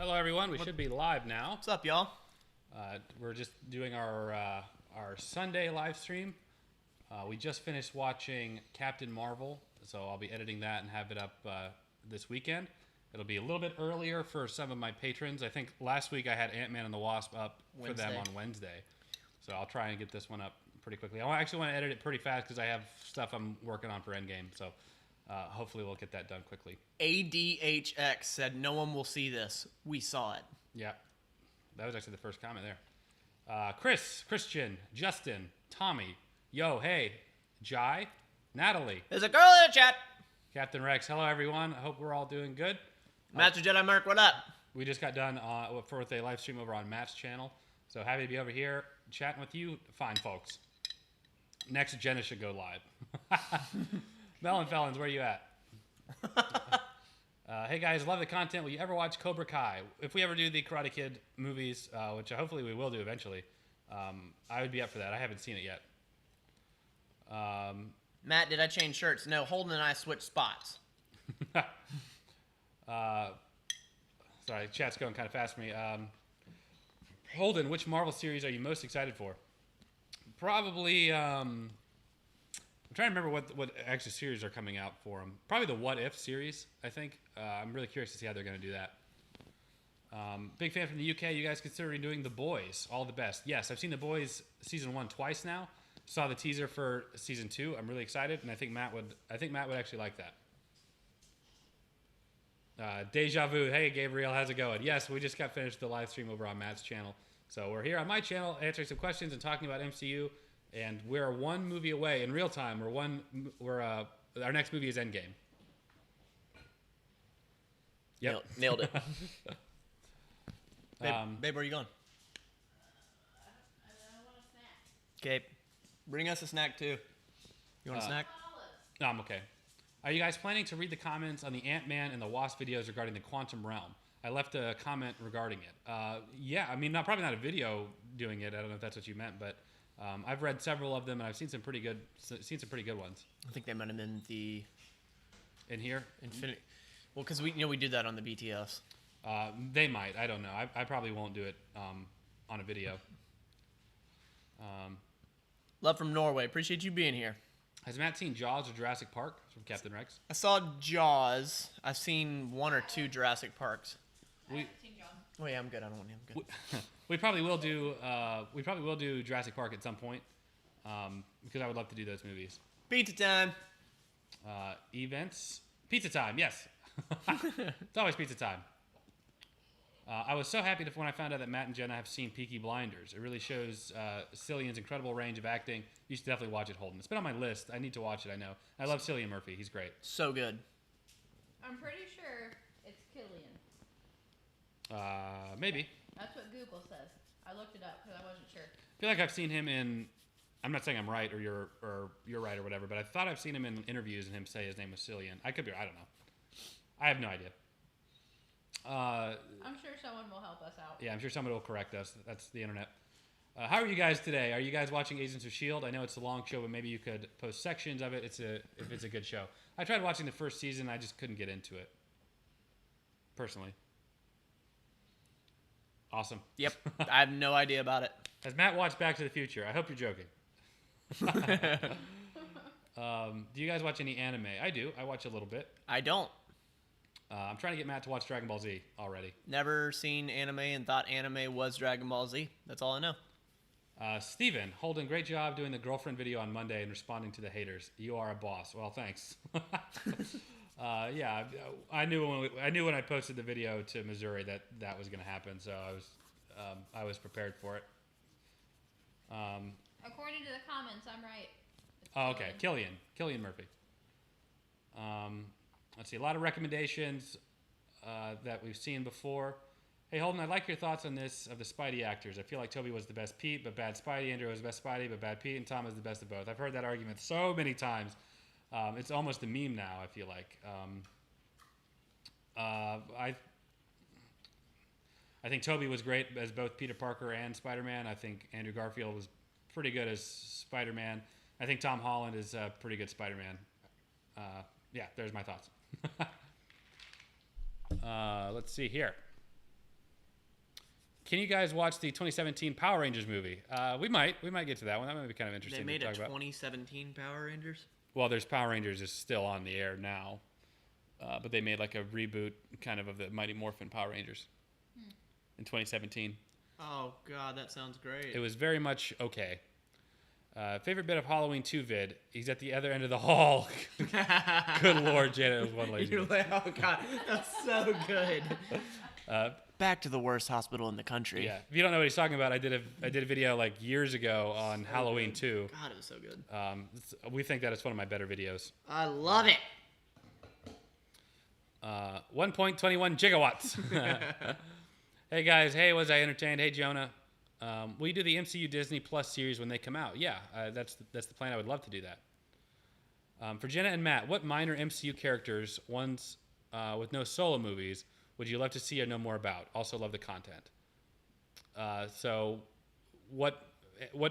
Hello, everyone. We should be live now. What's up, y'all? We're just doing our Sunday live stream. We just finished watching Captain Marvel, so I'll be editing that and have it up this weekend. It'll be a little bit earlier for some of my patrons. I think last week I had Ant-Man and the Wasp up for them on Wednesday, so I'll try and get this one up pretty quickly. I actually want to edit it pretty fast because I have stuff I'm working on for Endgame, so hopefully we'll get that done quickly. ADHX said no one will see this. We saw it. Yeah, that was actually the first comment there. Chris, Christian, Justin, Tommy, yo, hey, Jai, Natalie. There's a girl in the chat. Captain Rex, hello everyone. I hope we're all doing good. Master Jedi Merc, what up? We just got done with a live stream over on Matt's channel, so happy to be over here chatting with you fine folks. Next, Jenna should go live. Melon Felons, where are you at? Hey guys, love the content. Will you ever watch Cobra Kai? If we ever do the Karate Kid movies, which hopefully we will do eventually, I would be up for that. I haven't seen it yet. Matt, did I change shirts? No, Holden and I switched spots. Sorry, chat's going kind of fast for me. Holden, which Marvel series are you most excited for? Probably, I'm trying to remember what actual series are coming out for them. Probably the What If series, I think. I'm really curious to see how they're going to do that. Big fan from the UK. You guys considering doing The Boys? All the best. Yes, I've seen The Boys season 1 twice now. Saw the teaser for season 2. I'm really excited, and I think Matt would actually like that. Deja Vu. Hey, Gabriel, how's it going? Yes, we just got finished the live stream over on Matt's channel. So we're here on my channel answering some questions and talking about MCU, and we're one movie away in real time. Our next movie is Endgame. Yep. Nailed it. Babe, where are you going? I want a snack. Okay. Bring us a snack, too. You want a snack? No, I'm okay. Are you guys planning to read the comments on the Ant-Man and the Wasp videos regarding the quantum realm? I left a comment regarding it. Yeah, I mean, probably not a video doing it. I don't know if that's what you meant, but I've read several of them, and I've seen some pretty good ones. I think they might have been the... In here? Infinity... Well, because we did that on the BTS. They might. I don't know. I probably won't do it on a video. Love from Norway. Appreciate you being here. Has Matt seen Jaws or Jurassic Park from Captain Rex? I saw Jaws. I've seen 1 or 2 Jurassic Parks. I haven't seen Jaws. Oh yeah, I'm good. I don't want to. I'm good. We probably will do Jurassic Park at some point because I would love to do those movies. Pizza time. Events. Pizza time. Yes. It's always pizza time. I was so happy when I found out that Matt and Jenna have seen Peaky Blinders. It really shows Cillian's incredible range of acting. You should definitely watch it, Holden. It's been on my list. I need to watch it, I know. I love Cillian Murphy. He's great. So good. I'm pretty sure it's Killian. Maybe. That's what Google says. I looked it up because I wasn't sure. I feel like I've seen him in... I'm not saying I'm right or you're right or whatever, but I thought I've seen him in interviews and him say his name was Cillian. I could be... I don't know. I have no idea. I'm sure someone will help us out. Yeah, I'm sure someone will correct us. That's the internet. How are you guys today? Are you guys watching Agents of S.H.I.E.L.D.? I know it's a long show, but maybe you could post sections of it if it's a good show. I tried watching the first season. I just couldn't get into it. Personally. Awesome. Yep. I have no idea about it. Has Matt watched Back to the Future? I hope you're joking. Do you guys watch any anime? I do. I watch a little bit. I don't. I'm trying to get Matt to watch Dragon Ball Z already. Never seen anime and thought anime was Dragon Ball Z. That's all I know. Steven, Holden, great job doing the girlfriend video on Monday and responding to the haters. You are a boss. Well, thanks. Yeah, I knew when I posted the video to Missouri that was going to happen, so I was prepared for it. According to the comments, I'm right. Oh, okay. Killian Murphy. Let's see, a lot of recommendations that we've seen before. Hey, Holden, I'd like your thoughts on this of the Spidey actors. I feel like Toby was the best Pete, but bad Spidey. Andrew was the best Spidey, but bad Pete. And Tom is the best of both. I've heard that argument so many times. It's almost a meme now, I feel like. I think Toby was great as both Peter Parker and Spider-Man. I think Andrew Garfield was pretty good as Spider-Man. I think Tom Holland is a pretty good Spider-Man. Yeah, there's my thoughts. Let's see here. can you guys watch the 2017 Power Rangers movie? We might get to that one. That might be kind of interesting They made to a talk about. 2017 Power Rangers. Well, there's Power Rangers is still on the air now, but they made like a reboot kind of the Mighty Morphin Power Rangers in 2017. Oh God, that sounds great. It was very much okay. Favorite bit of Halloween 2 vid? He's at the other end of the hall. Good Lord, Jenna, it was one lady. You're like, oh God, that's so good. Back to the worst hospital in the country. Yeah, if you don't know what he's talking about, I did a video like years ago on Halloween 2. God, it was so good. We think that it's one of my better videos. I love it. 1.21 gigawatts. Hey guys, hey, was I entertained? Hey Jonah, will you do the MCU Disney Plus series when they come out? Yeah, that's the plan. I would love to do that. For Jenna and Matt, what minor MCU characters, ones with no solo movies, would you love to see or know more about? Also love the content. So what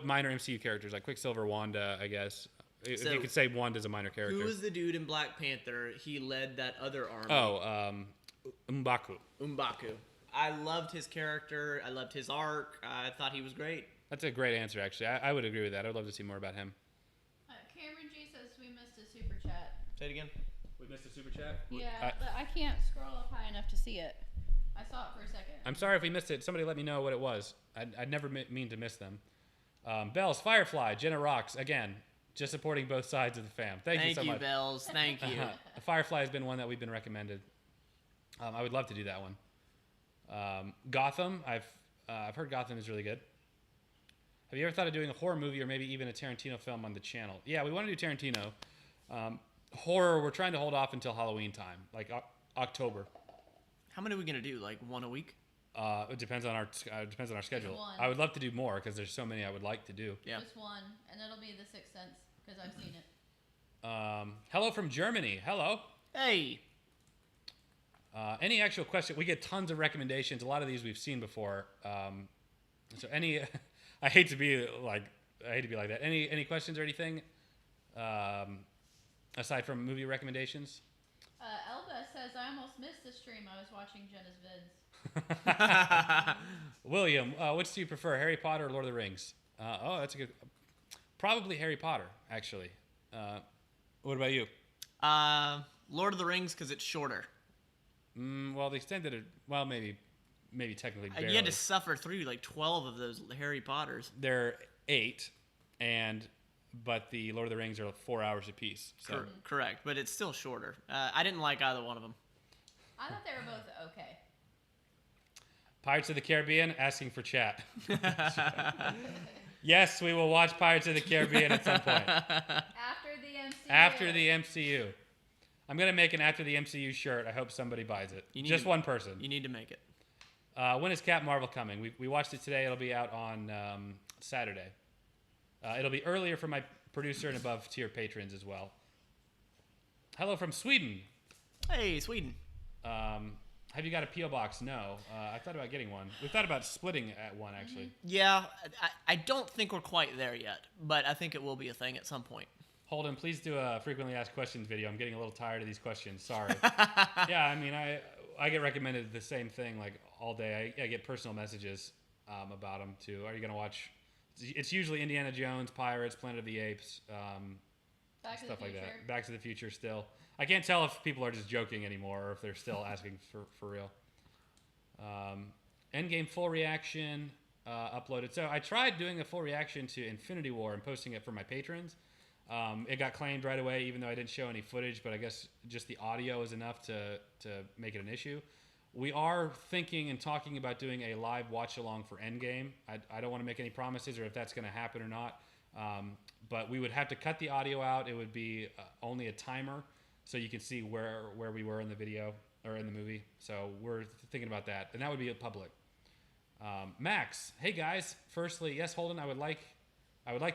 minor MCU characters, like Quicksilver, Wanda, I guess. If you could say Wanda's a minor character. Who was the dude in Black Panther? He led that other army. Oh, M'Baku. M'Baku. I loved his character. I loved his arc. I thought he was great. That's a great answer, actually. I would agree with that. I would love to see more about him. Cameron G says we missed a super chat. Say it again. We missed a super chat? Yeah, but I can't scroll up high enough to see it. I saw it for a second. I'm sorry if we missed it. Somebody let me know what it was. I'd never mean to miss them. Bells, Firefly, Jenna Rocks, again, just supporting both sides of the fam. Thank you so much. Bells. Thank you. Firefly has been one that we've been recommended. I would love to do that one. Gotham, I've heard Gotham is really good. Have you ever thought of doing a horror movie or maybe even a Tarantino film on the channel? Yeah, we want to do Tarantino. Horror, we're trying to hold off until Halloween time, like October. How many are we gonna do? Like one a week? It depends on our schedule. One. I would love to do more because there's so many I would like to do. Yeah. Just one, and it'll be The Sixth Sense because I've seen it. Hello from Germany. Hello. Hey. Any actual question? We get tons of recommendations. A lot of these we've seen before. So any, I hate to be like that. Any questions or anything? Aside from movie recommendations. Elba says I almost missed the stream. I was watching Jenna's vids. William, which do you prefer, Harry Potter or Lord of the Rings? That's a good. Probably Harry Potter, actually. What about you? Lord of the Rings because it's shorter. Well, the extent that maybe technically barely. You had to suffer through like 12 of those Harry Potters. They're 8, but the Lord of the Rings are 4 hours apiece. So. Correct, but it's still shorter. I didn't like either one of them. I thought they were both okay. Pirates of the Caribbean, asking for chat. Yes, we will watch Pirates of the Caribbean at some point. After the MCU. I'm going to make an After the MCU shirt. I hope somebody buys it. Just one person. You need to make it. When is Captain Marvel coming? We watched it today. It'll be out on Saturday. It'll be earlier for my producer and above tier patrons as well. Hello from Sweden. Hey, Sweden. Have you got a P.O. box? No. I thought about getting one. We thought about splitting at one, actually. Yeah, I don't think we're quite there yet, but I think it will be a thing at some point. Holden, please do a frequently asked questions video. I'm getting a little tired of these questions. Sorry. Yeah, I mean, I get recommended the same thing like all day. I get personal messages about them too. Are you going to watch? It's usually Indiana Jones, Pirates, Planet of the Apes, stuff like that. Back to the Future still. I can't tell if people are just joking anymore or if they're still asking for real. Endgame full reaction uploaded. So I tried doing a full reaction to Infinity War and posting it for my patrons. It got claimed right away, even though I didn't show any footage, but I guess just the audio is enough to make it an issue. We are thinking and talking about doing a live watch-along for Endgame. I don't want to make any promises or if that's going to happen or not, but we would have to cut the audio out. It would be only a timer, so you can see where we were in the video or in the movie. So we're thinking about that, and that would be public. Max, hey guys. Firstly, yes, Holden, I would like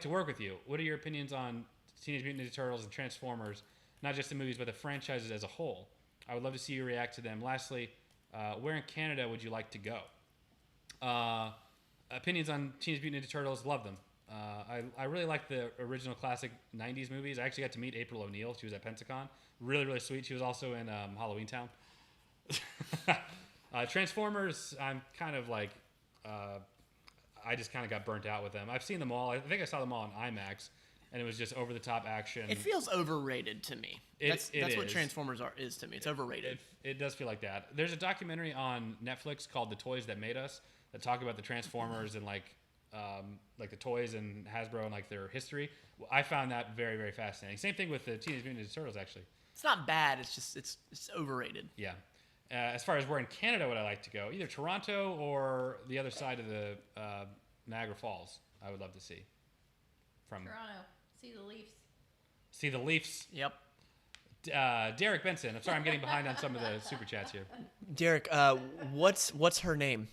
to work with you. What are your opinions on Teenage Mutant Ninja Turtles and Transformers, not just the movies, but the franchises as a whole? I would love to see you react to them. Lastly, where in Canada would you like to go? Opinions on Teenage Mutant Ninja Turtles, love them. I really like the original classic 90s movies. I actually got to meet April O'Neil. She was at Pensacon. Really, really sweet. She was also in Halloween Town. Transformers, I'm kind of like, I just kind of got burnt out with them. I've seen them all. I think I saw them all on IMAX, and it was just over the top action. It feels overrated to me. That's what Transformers is to me. It's overrated. It does feel like that. There's a documentary on Netflix called "The Toys That Made Us" that talk about the Transformers and like the toys and Hasbro and like their history. I found that very, very fascinating. Same thing with the Teenage Mutant Ninja Turtles, actually. It's not bad. It's just it's overrated. Yeah. As far as where in Canada would I like to go, either Toronto or the other side of the Niagara Falls, I would love to see. Toronto. See the Leafs. See the Leafs. Yep. Derek Benson. I'm sorry, I'm getting behind on some of the super chats here. Derek, what's her name?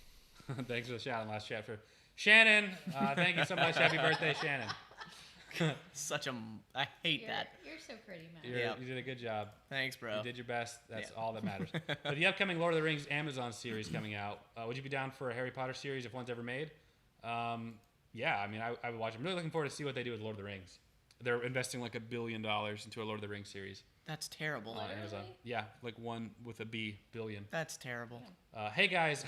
Thanks for the shout out last chat for Shannon. Thank you so much. Happy birthday, Shannon. I hate that. You're so pretty, man. You did a good job. Thanks, bro. You did your best. That's all that matters. But the upcoming Lord of the Rings Amazon series coming out, would you be down for a Harry Potter series if one's ever made? Yeah, I mean, I would watch. I'm really looking forward to see what they do with Lord of the Rings. They're investing like $1 billion into a Lord of the Rings series. That's terrible. On Amazon. Yeah, like one with a B, billion. That's terrible. Hey guys,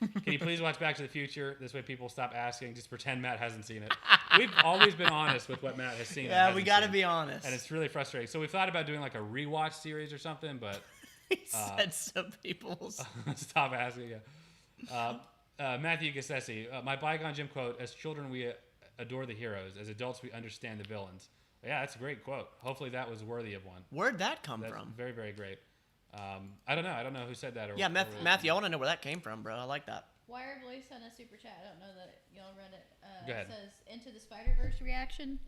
can you please watch Back to the Future? This way people stop asking. Just pretend Matt hasn't seen it. We've always been honest with what Matt has seen. Yeah, we got to be honest. And it's really frustrating. So we've thought about doing like a rewatch series or something, but he said some people's. Stop asking. Yeah. Matthew Gassesi, my bygone Jim quote: "As children, we adore the heroes. As adults, we understand the villains." Yeah, that's a great quote. Hopefully, that was worthy of one. Where'd that come That's from? Very, very great. I don't know. I don't know who said that. Matthew, I want to know where that came from, bro. I like that. Wire Blue sent a super chat. I don't know that y'all read it. Go ahead. It says Into the Spider-Verse reaction.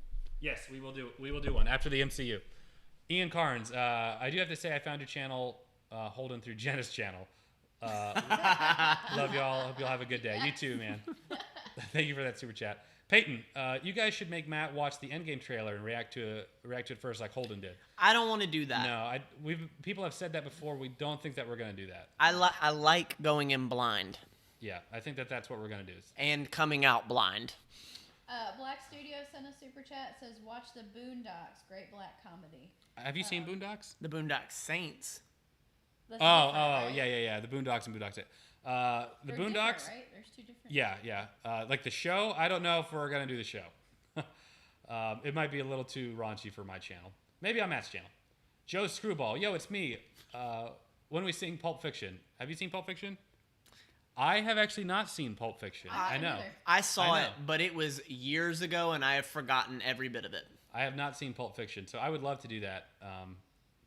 Yes, we will do. We will do one after the MCU. Ian Carnes, I do have to say I found your channel, Holden, through Jenna's channel. Love y'all. Hope y'all have a good day. You too, man. Thank you for that super chat. Peyton, you guys should make Matt watch the Endgame trailer and react to it first, like Holden did. I don't want to do that. No, people have said that before. We don't think that we're going to do that. I like going in blind. Yeah, I think that's what we're going to do. And coming out blind. Black Studio sent a super chat. Says watch the Boondocks, great black comedy. Have you seen Boondocks? The Boondock Saints. Right? Yeah. The Boondocks and Boondocks. The They're Boondocks. Right? There's two different. Yeah. Like the show, I don't know if we're gonna do the show. It might be a little too raunchy for my channel. Maybe on Matt's channel. Joe Screwball, yo, it's me. When we sing Pulp Fiction, have you seen Pulp Fiction? I have actually not seen Pulp Fiction. I know. I saw it, but it was years ago, and I have forgotten every bit of it. I have not seen Pulp Fiction, so I would love to do that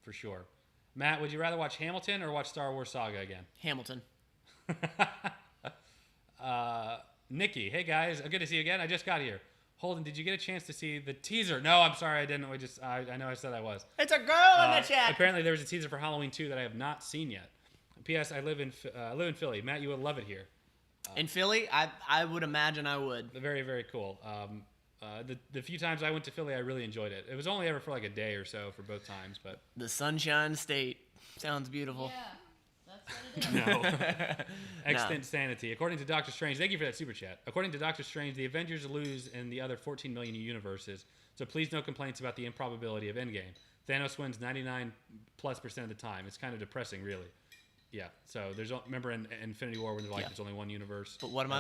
for sure. Matt, would you rather watch Hamilton or watch Star Wars Saga again? Hamilton. Nikki, hey guys, good to see you again. I just got here. Holden, did you get a chance to see the teaser? No, I'm sorry, I didn't. I know I said I was. It's a girl in the chat. Apparently, there was a teaser for Halloween 2 that I have not seen yet. P.S. I live in Philly. Matt, you would love it here. In Philly, I would imagine I would. Very, very cool. The few times I went to Philly, I really enjoyed it. It was only ever for like a day or so for both times, but the Sunshine State sounds beautiful. Yeah, that's what it is. No. Extant sanity. According to Doctor Strange, thank you for that super chat. According to Doctor Strange, the Avengers lose in the other 14 million universes, so please no complaints about the improbability of Endgame. Thanos wins 99+% of the time. It's kind of depressing, really. Yeah. So remember in Infinity War when they're like there's only one universe. But what am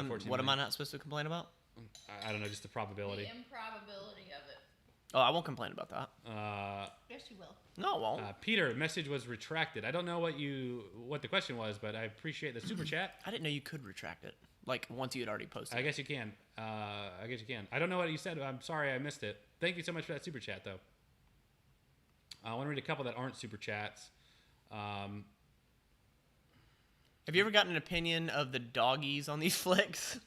I not supposed to complain about? I don't know, just the probability. The improbability of it. Oh, I won't complain about that. Yes, you will. No, I won't. Peter, message was retracted. I don't know what the question was, but I appreciate the super chat. I didn't know you could retract it. Like once you had already posted. I guess you can. I don't know what you said. I'm sorry I missed it. Thank you so much for that super chat, though. I want to read a couple that aren't super chats. Have you ever gotten an opinion of the doggies on these flicks?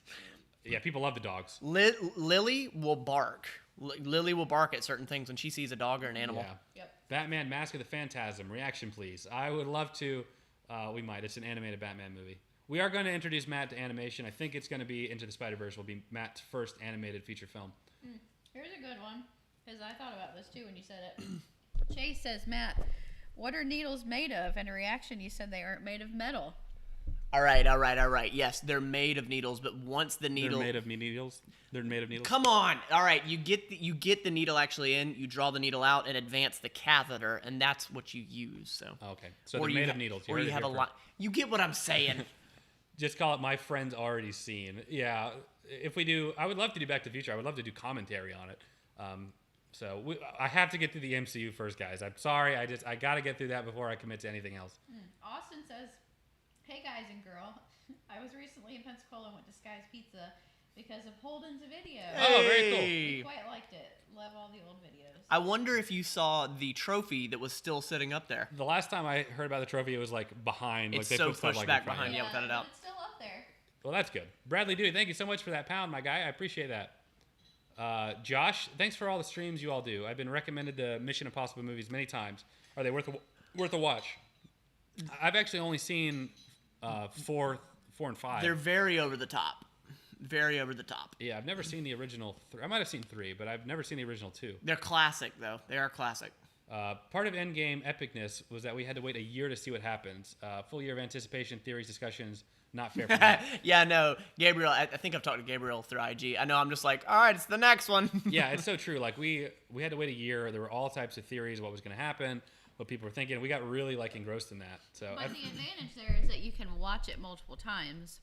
Yeah, people love the dogs. Lily will bark. Lily will bark at certain things when she sees a dog or an animal. Yeah. Yep. Batman Mask of the Phantasm. Reaction, please. I would love to. We might. It's an animated Batman movie. We are going to introduce Matt to animation. I think it's going to be Into the Spider-Verse will be Matt's first animated feature film. Here's a good one, because I thought about this too when you said it. Chase says, Matt, what are needles made of? And a reaction, you said they aren't made of metal. All right. Yes, they're made of needles, but once the needle... They're made of needles? They're made of needles? Come on. All right, you get the needle actually in, you draw the needle out and advance the catheter, and that's what you use. So okay. So they're made of needles. Or you have a lot... You get what I'm saying. Just call it My Friend's Already Seen. Yeah, if we do, I would love to do Back to the Future. I would love to do commentary on it. I have to get through the MCU first, guys. I'm sorry. I got to get through that before I commit to anything else. Austin says, "Hey guys and girl, I was recently in Pensacola and went to Sky's Pizza because of Holden's video. Oh, very cool. We quite liked it. Love all the old videos." I wonder if you saw the trophy that was still sitting up there. The last time I heard about the trophy, it was like behind. It's like, they so put stuff, pushed like, back in front of behind it. you. without a doubt. It's still up there. Well, that's good. Bradley Dewey, thank you so much for that pound, my guy. I appreciate that. Josh, thanks for all the streams you all do. I've been recommended the Mission Impossible movies many times. Are they worth a watch? I've actually only seen 4 and 5. They're very over the top. Very over the top. Yeah, I've never seen the original 3. I might have seen 3, but I've never seen the original 2. They're classic, though. They are classic. Part of Endgame epicness was that we had to wait a year to see what happens. Full year of anticipation, theories, discussions. Not fair for me. Yeah, no, Gabriel. I think I've talked to Gabriel through IG. I know. I'm just like, all right, it's the next one. Yeah, it's so true. Like we had to wait a year. There were all types of theories, what was going to happen, what people were thinking. We got really like engrossed in that. So, But the advantage there is that you can watch it multiple times.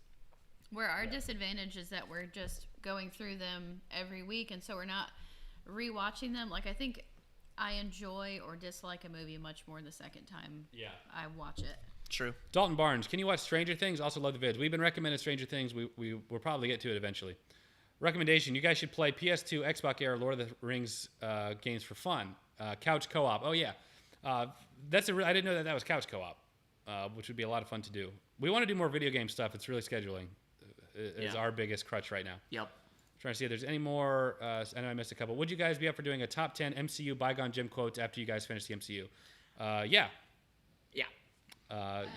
Where our disadvantage is that we're just going through them every week, and so we're not rewatching them. Like I think I enjoy or dislike a movie much more the second time I watch it. True. Dalton Barnes, can you watch Stranger Things? Also love the vids. We've been recommending Stranger Things. We'll probably get to it eventually. Recommendation, you guys should play PS2, Xbox era Lord of the Rings games for fun. Couch co-op. Oh, yeah. I didn't know that was couch co-op, which would be a lot of fun to do. We want to do more video game stuff. It's really scheduling is our biggest crutch right now. Yep. Trying to see if there's any more. I know I missed a couple. Would you guys be up for doing a top 10 MCU bygone gym quotes after you guys finish the MCU? Yeah.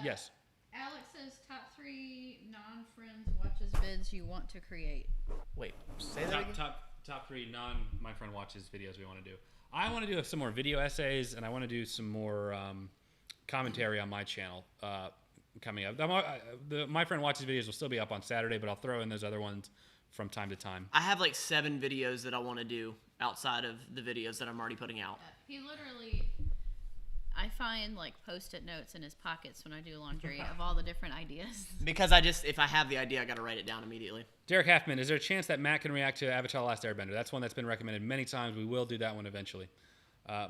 Yes. Alex says top 3 non-friends watches vids you want to create. Wait, say that again? Top 3 my friend watches videos we want to do. I want to do some more video essays, and I want to do some more commentary on my channel coming up. My friend watches videos will still be up on Saturday, but I'll throw in those other ones from time to time. I have like 7 videos that I want to do outside of the videos that I'm already putting out. He literally, I find like post-it notes in his pockets when I do laundry of all the different ideas. Because if I have the idea, I got to write it down immediately. Derek Halfman, is there a chance that Matt can react to Avatar: The Last Airbender? That's one that's been recommended many times. We will do that one eventually.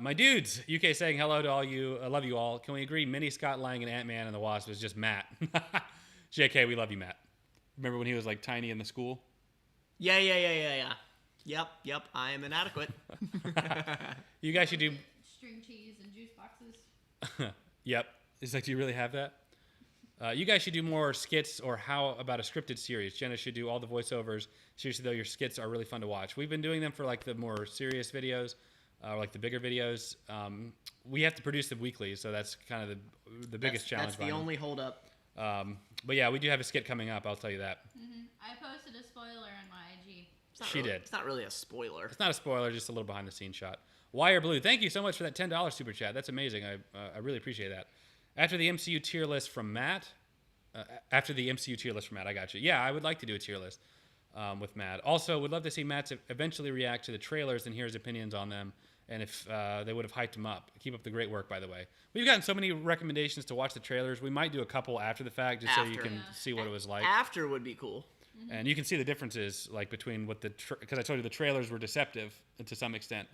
My dudes, UK saying hello to all you. I love you all. Can we agree Minnie Scott Lang and Ant-Man and the Wasp was just Matt? JK, we love you, Matt. Remember when he was like tiny in the school? Yeah. Yep, I am inadequate. You guys should do... String cheese and juice boxes. Yep. It's like, do you really have that? You guys should do more skits, or how about a scripted series? Jenna should do all the voiceovers. Seriously, though, your skits are really fun to watch. We've been doing them for like the more serious videos, or like the bigger videos. We have to produce them weekly, so that's kind of the biggest challenge. That's the only holdup. But yeah, we do have a skit coming up, I'll tell you that. Mm-hmm. I posted a spoiler on my IG. She did. It's not really a spoiler. It's not a spoiler, just a little behind-the-scenes shot. Wire Blue, thank you so much for that $10 super chat. That's amazing. I really appreciate that. After the MCU tier list from Matt, I got you. Yeah, I would like to do a tier list with Matt. Also, would love to see Matt eventually react to the trailers and hear his opinions on them, and if they would have hyped him up. Keep up the great work, by the way. We've gotten so many recommendations to watch the trailers. We might do a couple after the fact, just so you can see what it was like. After would be cool. Mm-hmm. And you can see the differences, like between what because I told you the trailers were deceptive to some extent.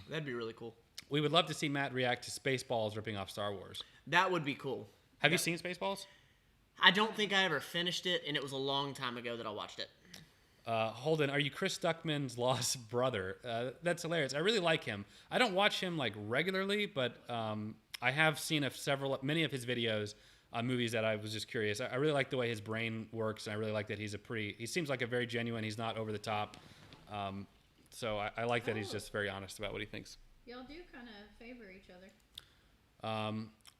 That'd be really cool. We would love to see Matt react to Spaceballs ripping off Star Wars. That would be cool. Have you seen Spaceballs? I don't think I ever finished it, and it was a long time ago that I watched it. Holden, are you Chris Stuckman's lost brother? That's hilarious. I really like him. I don't watch him like regularly, but I have seen many of his videos on movies that I was just curious. I really like the way his brain works, and I really like that he seems like a very genuine. He's not over the top. So I like that he's just very honest about what he thinks. Y'all do kind of favor each other.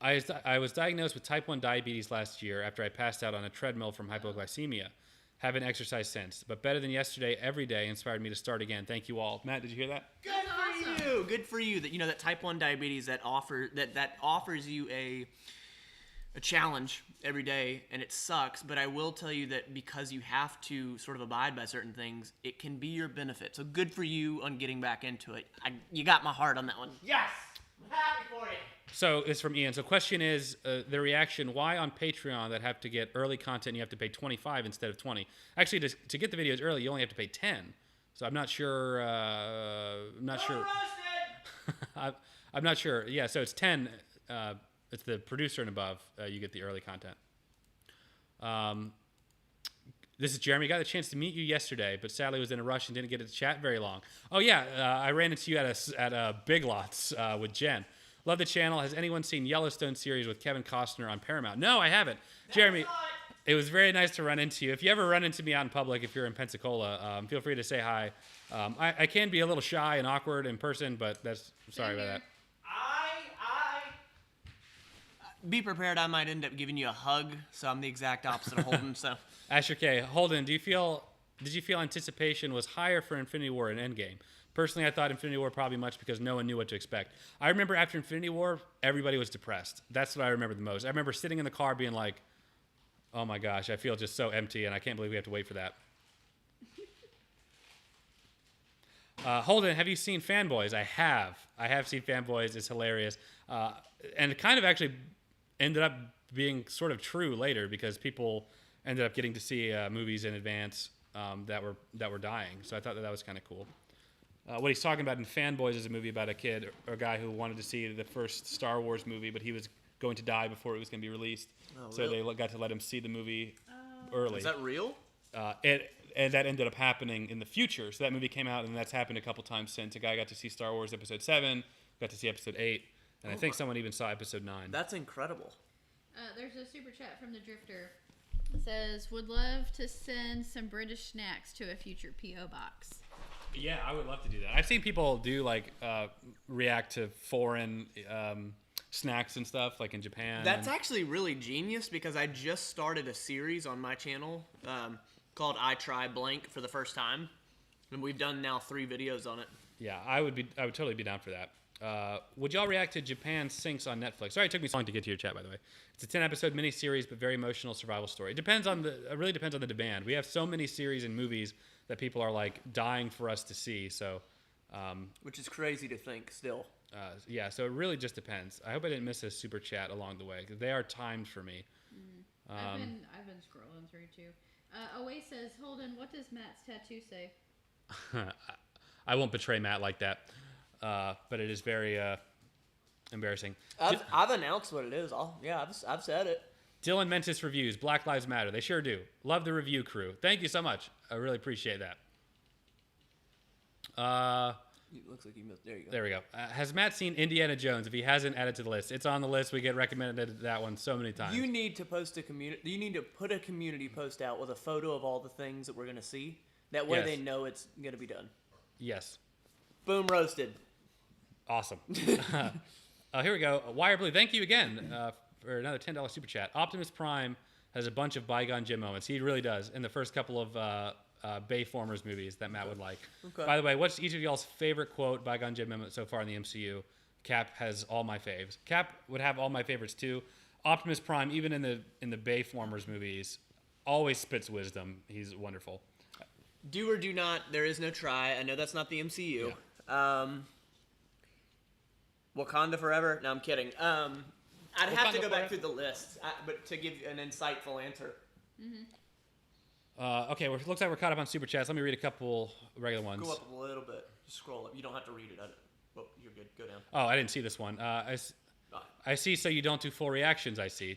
I was diagnosed with type 1 diabetes last year after I passed out on a treadmill from hypoglycemia. Haven't exercised since, but better than yesterday every day inspired me to start again. Thank you all. Matt, did you hear that? Good for you. That that type 1 diabetes that offers you a challenge every day, and it sucks, but I will tell you that because you have to sort of abide by certain things, it can be your benefit. So good for you on getting back into it. You got my heart on that one. Yes! I'm happy for you. So it's from Ian. So question is the reaction, why on Patreon that have to get early content you have to pay $25 instead of $20? Actually, to get the videos early, you only have to pay $10. So I'm not sure. I'm not sure. Yeah, so it's 10. It's the producer and above. You get the early content. This is Jeremy. Got the chance to meet you yesterday, but sadly was in a rush and didn't get to chat very long. Oh yeah, I ran into you at Big Lots with Jen. Love the channel. Has anyone seen Yellowstone series with Kevin Costner on Paramount? No, I haven't. Jeremy, it was very nice to run into you. If you ever run into me out in public, if you're in Pensacola, feel free to say hi. I can be a little shy and awkward in person, but sorry about that. Be prepared. I might end up giving you a hug, so I'm the exact opposite of Holden. So, Asher K. Holden, did you feel anticipation was higher for Infinity War and Endgame? Personally, I thought Infinity War probably much because no one knew what to expect. I remember after Infinity War, everybody was depressed. That's what I remember the most. I remember sitting in the car being like, oh my gosh, I feel just so empty, and I can't believe we have to wait for that. Holden, have you seen Fanboys? I have. I have seen Fanboys. It's hilarious. And it kind of actually ended up being sort of true later because people ended up getting to see movies in advance that were dying. So I thought that was kind of cool. What he's talking about in Fanboys is a movie about a kid or a guy who wanted to see the first Star Wars movie, but he was going to die before it was going to be released. Oh, so really? They got to let him see the movie early. Is that real? And that ended up happening in the future. So that movie came out, and that's happened a couple times since. A guy got to see Star Wars Episode 7, got to see Episode 8, and I think someone even saw Episode 9. That's incredible. There's a super chat from the Drifter. It says, would love to send some British snacks to a future P.O. box. Yeah, I would love to do that. I've seen people do like react to foreign snacks and stuff, like in Japan. That's actually really genius because I just started a series on my channel called I Try Blank for the first time, and we've done now 3 videos on it. Yeah, I would totally be down for that. Would y'all react to Japan Sinks on Netflix? Sorry, it took me so long to get to your chat, by the way. It's a 10-episode miniseries, but very emotional survival story. It really depends on the demand. We have so many series and movies that people are like dying for us to see. So, which is crazy to think still. Yeah, so it really just depends. I hope I didn't miss a super chat along the way because they are timed for me. I've been scrolling through too. Away says, Holden, what does Matt's tattoo say? I won't betray Matt like that, but it is very embarrassing. I've announced what it is. I've said it. Dylan Mentis reviews Black Lives Matter. They sure do. Love the review crew. Thank you so much. I really appreciate that. It looks like you missed. There you go. There we go. Has Matt seen Indiana Jones? If he hasn't, add it to the list. It's on the list. We get recommended that one so many times. You need to post You need to put a community post out with a photo of all the things that we're gonna see. That way they know it's gonna be done. Yes. Boom, roasted. Awesome. Here we go. Wire Blue. Thank you again for another $10 super chat. Optimus Prime has a bunch of bygone Jim moments. He really does. In the first couple of Bayformers movies that Matt would like. Okay. By the way, what's each of y'all's favorite quote bygone Jim moment so far in the MCU? Cap has all my faves. Cap would have all my favorites too. Optimus Prime, even in the Bayformers movies, always spits wisdom. He's wonderful. Do or do not. There is no try. I know that's not the MCU. Yeah. Wakanda forever. No, I'm kidding. I'd have to go back through the list, but to give an insightful answer. Mm-hmm. Okay, well, it looks like we're caught up on super chats. Let me read a couple regular ones. Go up a little bit. Just scroll up. You don't have to read it. You're good. Go down. Oh, I didn't see this one. I see. So you don't do full reactions. I see.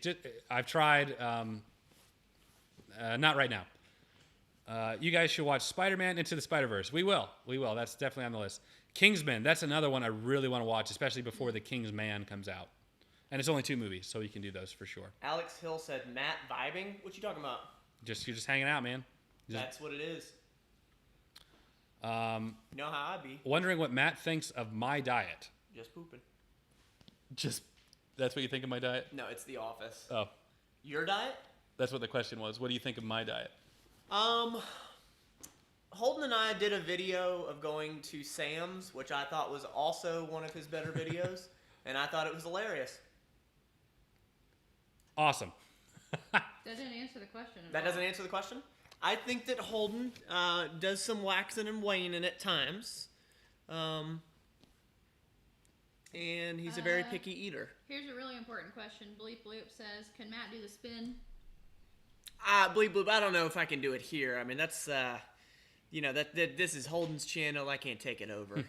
I've tried. Not right now. You guys should watch Spider-Man Into the Spider-Verse. We will. That's definitely on the list. Kingsman. That's another one I really want to watch, especially before the Kingsman comes out. And it's only 2 movies, so you can do those for sure. Alex Hill said, Matt vibing? What you talking about? You're just hanging out, man. That's what it is. You know how I be. Wondering what Matt thinks of my diet. Just pooping. That's what you think of my diet? No, it's The Office. Oh. Your diet? That's what the question was. What do you think of my diet? Holden and I did a video of going to Sam's, which I thought was also one of his better videos, and I thought it was hilarious. Awesome. That didn't answer the question. That doesn't answer the question? I think that Holden does some waxing and waning at times. And he's a very picky eater. Here's a really important question. Bleep Bloop says, can Matt do the spin? Bleep Bloop, I don't know if I can do it here. I mean, that's, this is Holden's channel. I can't take it over.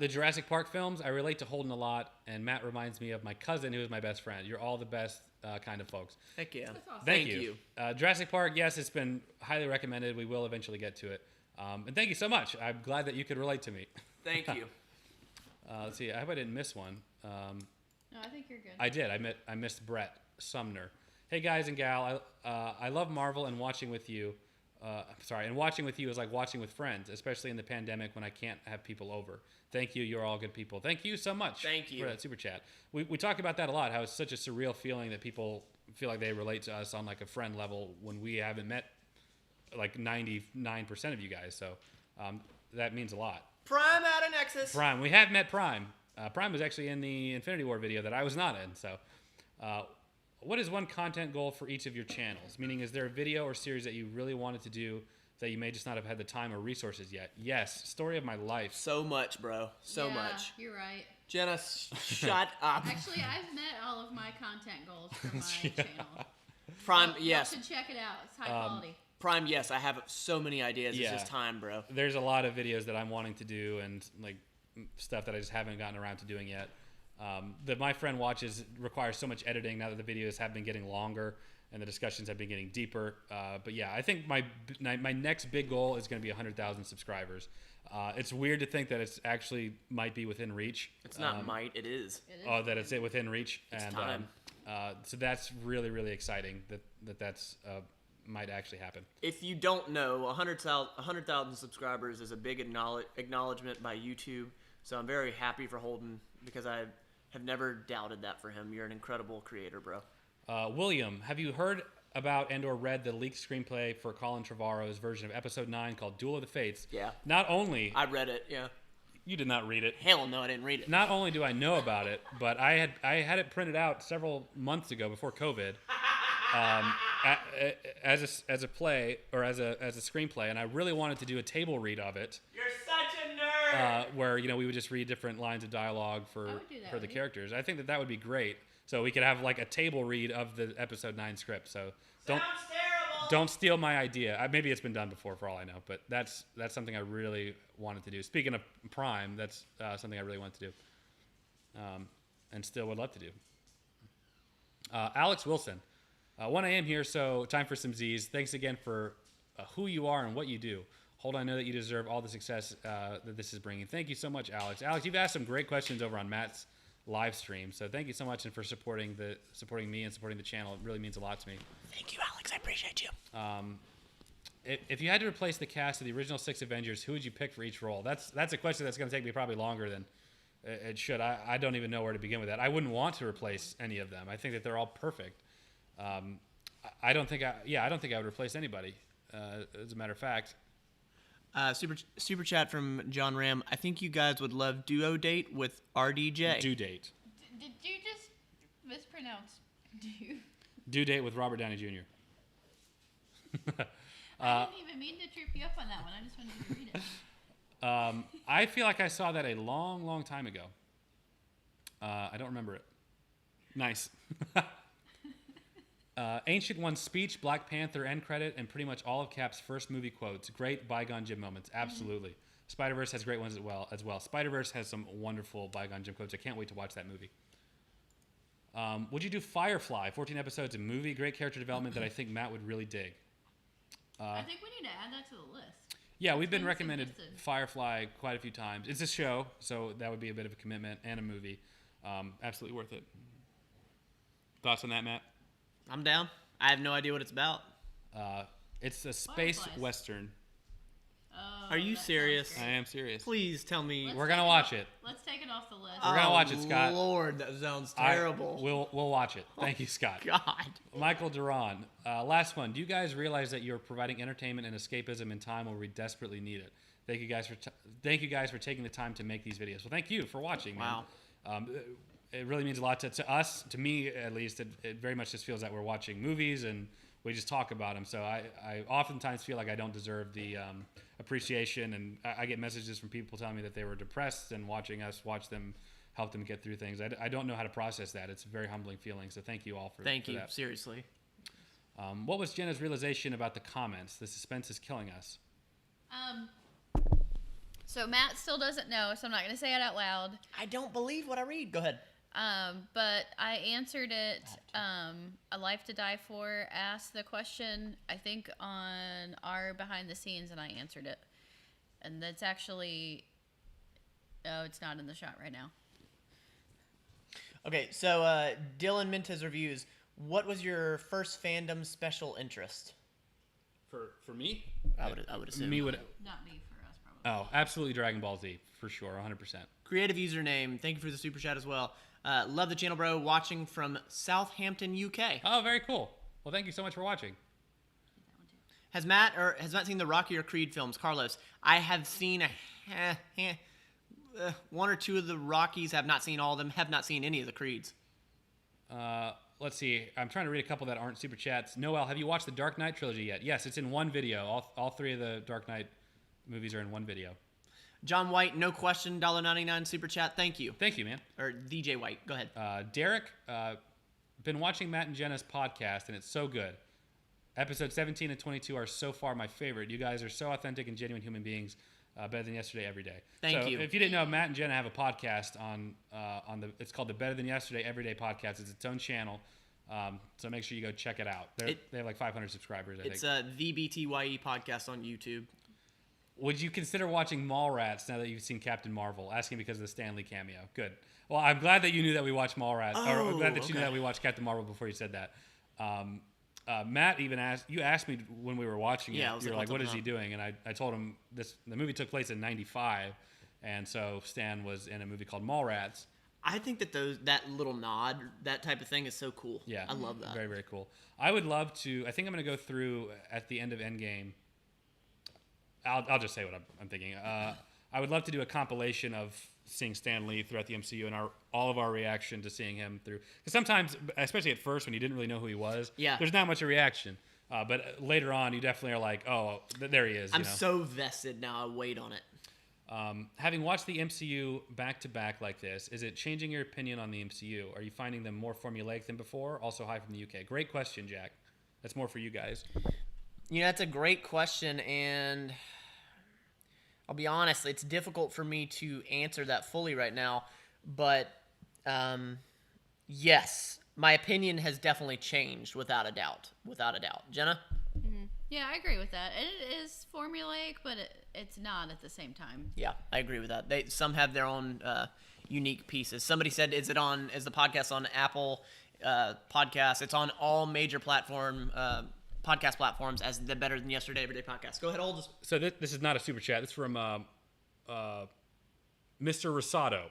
The Jurassic Park films, I relate to Holden a lot, and Matt reminds me of my cousin who is my best friend. You're all the best kind of folks. Heck yeah. That's awesome. Thank you. Jurassic Park, yes, it's been highly recommended. We will eventually get to it. And thank you so much. I'm glad that you could relate to me. Thank you. Let's see. I hope I didn't miss one. No, I think you're good. I did. I missed Brett Sumner. Hey guys and gal, I love Marvel and watching with you. And watching with you is like watching with friends, especially in the pandemic when I can't have people over. Thank you. You're all good people. Thank you so much. Thank you For that super chat. We talk about that a lot. How it's such a surreal feeling that people feel like they relate to us on like a friend level when we haven't met like 99% of you guys. So that means a lot. Prime out of Nexus. Prime. We have met Prime. Prime was actually in the Infinity War video that I was not in. So what is one content goal for each of your channels? Meaning, is there a video or series that you really wanted to do that you may just not have had the time or resources yet? Yes. Story of my life. So much, bro. So much. You're right. Jenna, shut up. Actually, I've met all of my content goals for my channel. Prime, You yes. should check it out. It's high quality. Prime, yes. I have so many ideas. Yeah. It's just time, bro. There's a lot of videos that I'm wanting to do and like stuff that I just haven't gotten around to doing yet. That my friend watches requires so much editing now that the videos have been getting longer and the discussions have been getting deeper. But yeah, I think my next big goal is going to be 100,000 subscribers. It's weird to think that it's actually might be within reach. It's not might, it is. Oh, that it's within reach. It's and time. So that's really, really exciting that's might actually happen. If you don't know, 100,000 subscribers is a big acknowledgement by YouTube. So I'm very happy for Holden because I have never doubted that for him. You're an incredible creator, bro. William, have you heard about and or read the leaked screenplay for Colin Trevorrow's version of Episode 9 called Duel of the Fates? Yeah. Not only... I read it, yeah. You did not read it. Hell no, I didn't read it. Not only do I know about it, but I had it printed out several months ago before COVID, as a play or as a screenplay, and I really wanted to do a table read of it. You're such a nerd. Where we would just read different lines of dialogue for the characters. I think that would be great. So we could have like a table read of the Episode 9 script. So don't steal my idea. Maybe it's been done before, for all I know. But that's something I really wanted to do. Speaking of Prime, that's something I really wanted to do, and still would love to do. Alex Wilson, 1 a.m. here, so time for some Z's. Thanks again for who you are and what you do. Hold on, I know that you deserve all the success that this is bringing. Thank you so much, Alex. Alex, you've asked some great questions over on Matt's live stream, so thank you so much and for supporting me and supporting the channel. It really means a lot to me. Thank you, Alex. I appreciate you. If you had to replace the cast of the original 6 Avengers, who would you pick for each role? That's a question that's going to take me probably longer than it should. I don't even know where to begin with that. I wouldn't want to replace any of them. I think that they're all perfect. I don't think I would replace anybody. As a matter of fact. Super chat from John Ram. I think you guys would love Duo Date with RDJ. Due Date. Did you just mispronounce due? Due Date with Robert Downey Jr. I didn't even mean to trip you up on that one. I just wanted you to read it. I feel like I saw that a long, long time ago. I don't remember it. Nice. Ancient One's speech, Black Panther end credit, and pretty much all of Cap's first movie quotes. Great Bygone Jim moments. Absolutely. Spider-Verse has great ones as well. Spider-Verse has some wonderful Bygone Jim quotes. I can't wait to watch that movie. Would you do Firefly? 14 episodes of movie. Great character development that I think Matt would really dig. I think we need to add that to the list. Yeah, we've been recommended suggested. Firefly quite a few times. It's a show, so that would be a bit of a commitment, and a movie. Absolutely worth it. Thoughts on that, Matt? I'm down. I have no idea what it's about. It's a space Fireflies. western. Oh, Are you that sounds serious? great. I am serious. Please tell me. Let's We're gonna take watch off- it. Let's take it off the list. We're gonna watch it, Scott. Lord, that sounds terrible. We'll watch it. Thank you, Scott. God. Michael Duran. Last one. Do you guys realize that you're providing entertainment and escapism in time where we desperately need it? Thank you guys for taking the time to make these videos. Well, thank you for watching. Man. Wow. It really means a lot to us, to me at least. It very much just feels that we're watching movies and we just talk about them. So I oftentimes feel like I don't deserve the appreciation, and I get messages from people telling me that they were depressed and watching us watch them help them get through things. I don't know how to process that. It's a very humbling feeling. So thank you all for Thank you. that. Seriously. What was Jenna's realization about the comments? The suspense is killing us. So Matt still doesn't know, so I'm not going to say it out loud. I don't believe what I read. Go ahead. But I answered it. A Life to Die For asked the question, I think, on our behind the scenes, and I answered it. And that's actually, it's not in the shot right now. Okay, so Dylan Mintez reviews. What was your first fandom special interest? For me? I would assume. Not me, for us, probably. Oh, absolutely Dragon Ball Z, for sure, 100%. Creative username. Thank you for the super chat as well. Love the channel, bro. Watching from Southampton, UK. Oh, very cool. Well, thank you so much for watching. Has Matt seen the Rocky or Creed films? Carlos, I have seen one or two of the Rockies. Have not seen all of them. Have not seen any of the Creeds. Let's see. I'm trying to read a couple that aren't super chats. Noel, have you watched the Dark Knight trilogy yet? Yes, it's in one video. All three of the Dark Knight movies are in one video. John White, no question, $1.99 super chat. Thank you. Thank you, man. Or DJ White, go ahead. Derek, been watching Matt and Jenna's podcast, and it's so good. Episodes 17 and 22 are so far my favorite. You guys are so authentic and genuine human beings, better than yesterday every day. Thank you. If you didn't know, Matt and Jenna have a podcast on it's called the Better Than Yesterday Everyday Podcast. It's its own channel. So make sure you go check it out. They have like 500 subscribers, I think. It's the BTYE podcast on YouTube. Would you consider watching Mallrats now that you've seen Captain Marvel? Asking because of the Stan Lee cameo. Good. Well, I'm glad that you knew that we watched Mallrats. Or I'm glad that you knew that we watched Captain Marvel before you said that. Matt even asked me when we were watching it. You were like, what is he doing? And I told him the movie took place in 95. And so Stan was in a movie called Mallrats. I think that little nod, that type of thing is so cool. Yeah. I love that. Very, very cool. I would love to, I think I'm going to go through at the end of Endgame. I'll just say what I'm thinking. I would love to do a compilation of seeing Stan Lee throughout the MCU and all of our reaction to seeing him through. Because sometimes, especially at first when you didn't really know who he was, there's not much of a reaction. But later on, you definitely are like, oh, there he is. I'm so vested now. I wait on it. Having watched the MCU back-to-back like this, is it changing your opinion on the MCU? Are you finding them more formulaic than before? Also, hi from the UK. Great question, Jack. That's more for you guys. That's a great question, and I'll be honest, it's difficult for me to answer that fully right now, but yes, my opinion has definitely changed without a doubt. Jenna? Mm-hmm. Yeah, I agree with that. It is formulaic, but it's not at the same time. Yeah, I agree with that. Some have their own unique pieces. Somebody said, is the podcast on Apple Podcasts? It's on all major podcast platforms as the Better Than Yesterday Everyday Podcast. Go ahead, Holden. So this is not a super chat. It's from Mr. Rosato.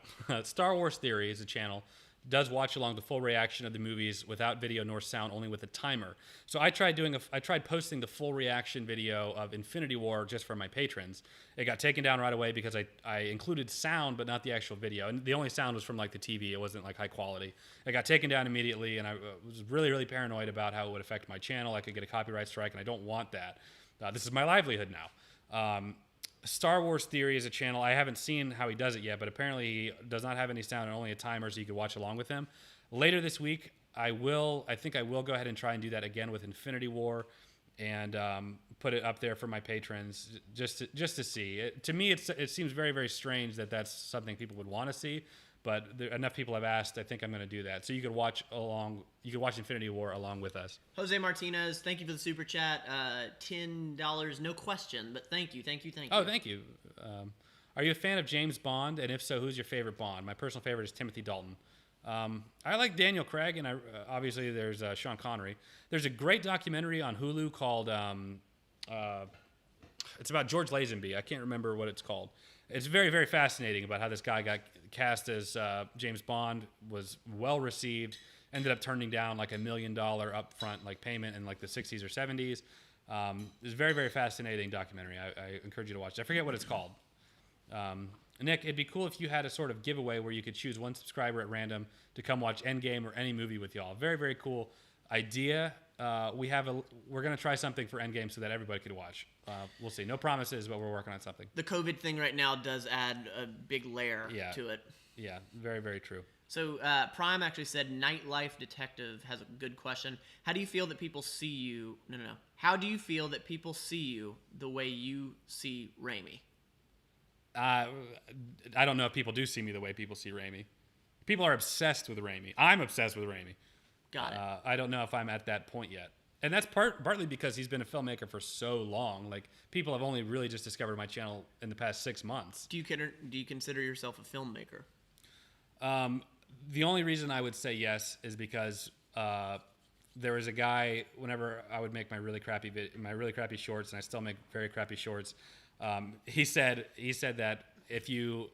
Star Wars Theory is a channel. Does watch along the full reaction of the movies without video nor sound, only with a timer. So I tried posting the full reaction video of Infinity War just for my patrons. It got taken down right away because I included sound but not the actual video, and the only sound was from like the TV. It wasn't like high quality. It got taken down immediately, and I was really, really paranoid about how it would affect my channel. I could get a copyright strike, and I don't want that. This is my livelihood now. Star Wars Theory is a channel. I haven't seen how he does it yet, but apparently he does not have any sound and only a timer, so you could watch along with him. Later this week, I think I will go ahead and try and do that again with Infinity War, and put it up there for my patrons just to see. To me, it seems very, very strange that that's something people would want to see, but enough people have asked. I think I'm going to do that. So you could watch Infinity War along with us. Jose Martinez, thank you for the super chat. $10, no question, but thank you. Oh, thank you. Are you a fan of James Bond? And if so, who's your favorite Bond? My personal favorite is Timothy Dalton. I like Daniel Craig, and obviously there's Sean Connery. There's a great documentary on Hulu called it's about George Lazenby. I can't remember what it's called. It's very, very fascinating about how this guy got cast as James Bond, was well received, ended up turning down like $1 million upfront like payment in like the 60s or 70s. It's a very, very fascinating documentary. I encourage you to watch it. I forget what it's called. Nick, it'd be cool if you had a sort of giveaway where you could choose one subscriber at random to come watch Endgame or any movie with y'all. Very, very cool idea. We're going to try something for Endgame so that everybody could watch. We'll see. No promises, but we're working on something. The COVID thing right now does add a big layer to it. Yeah, very, very true. So Prime actually said Nightlife Detective has a good question. How do you feel that people see you? No. How do you feel that people see you the way you see Raimi? I don't know if people do see me the way people see Raimi. People are obsessed with Raimi. I'm obsessed with Raimi. Got it. I don't know if I'm at that point yet. And that's partly because he's been a filmmaker for so long. Like, people have only really just discovered my channel in the past 6 months. Do you consider yourself a filmmaker? The only reason I would say yes is because there was a guy, whenever I would make my really crappy shorts, and I still make very crappy shorts. He said that if you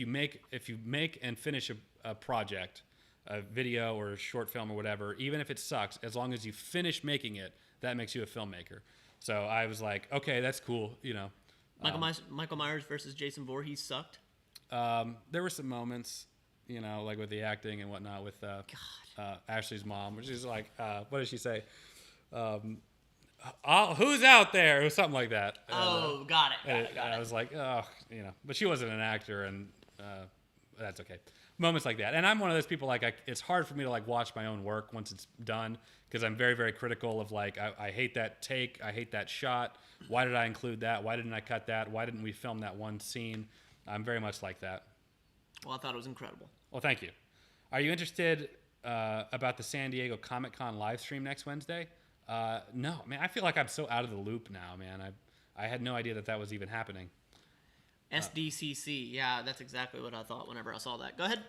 make and finish a project, a video or a short film or whatever, even if it sucks, as long as you finish making it, that makes you a filmmaker. So I was like, okay, that's cool, you know. Michael Myers versus Jason Voorhees sucked. There were some moments, you know, like with the acting and whatnot with Ashley's mom, which is like, what did she say? Who's out there? It was something like that. Oh, got it. I was like, oh, you know, but she wasn't an actor, and that's okay. Moments like that. And I'm one of those people, like, it's hard for me to, like, watch my own work once it's done, because I'm very, very critical of, like, I hate that take. I hate that shot. Why did I include that? Why didn't I cut that? Why didn't we film that one scene? I'm very much like that. Well, I thought it was incredible. Well, thank you. Are you interested about the San Diego Comic-Con live stream next Wednesday? No, man. I feel like I'm so out of the loop now, man. I had no idea that was even happening. SDCC. Yeah, that's exactly what I thought whenever I saw that. Go ahead.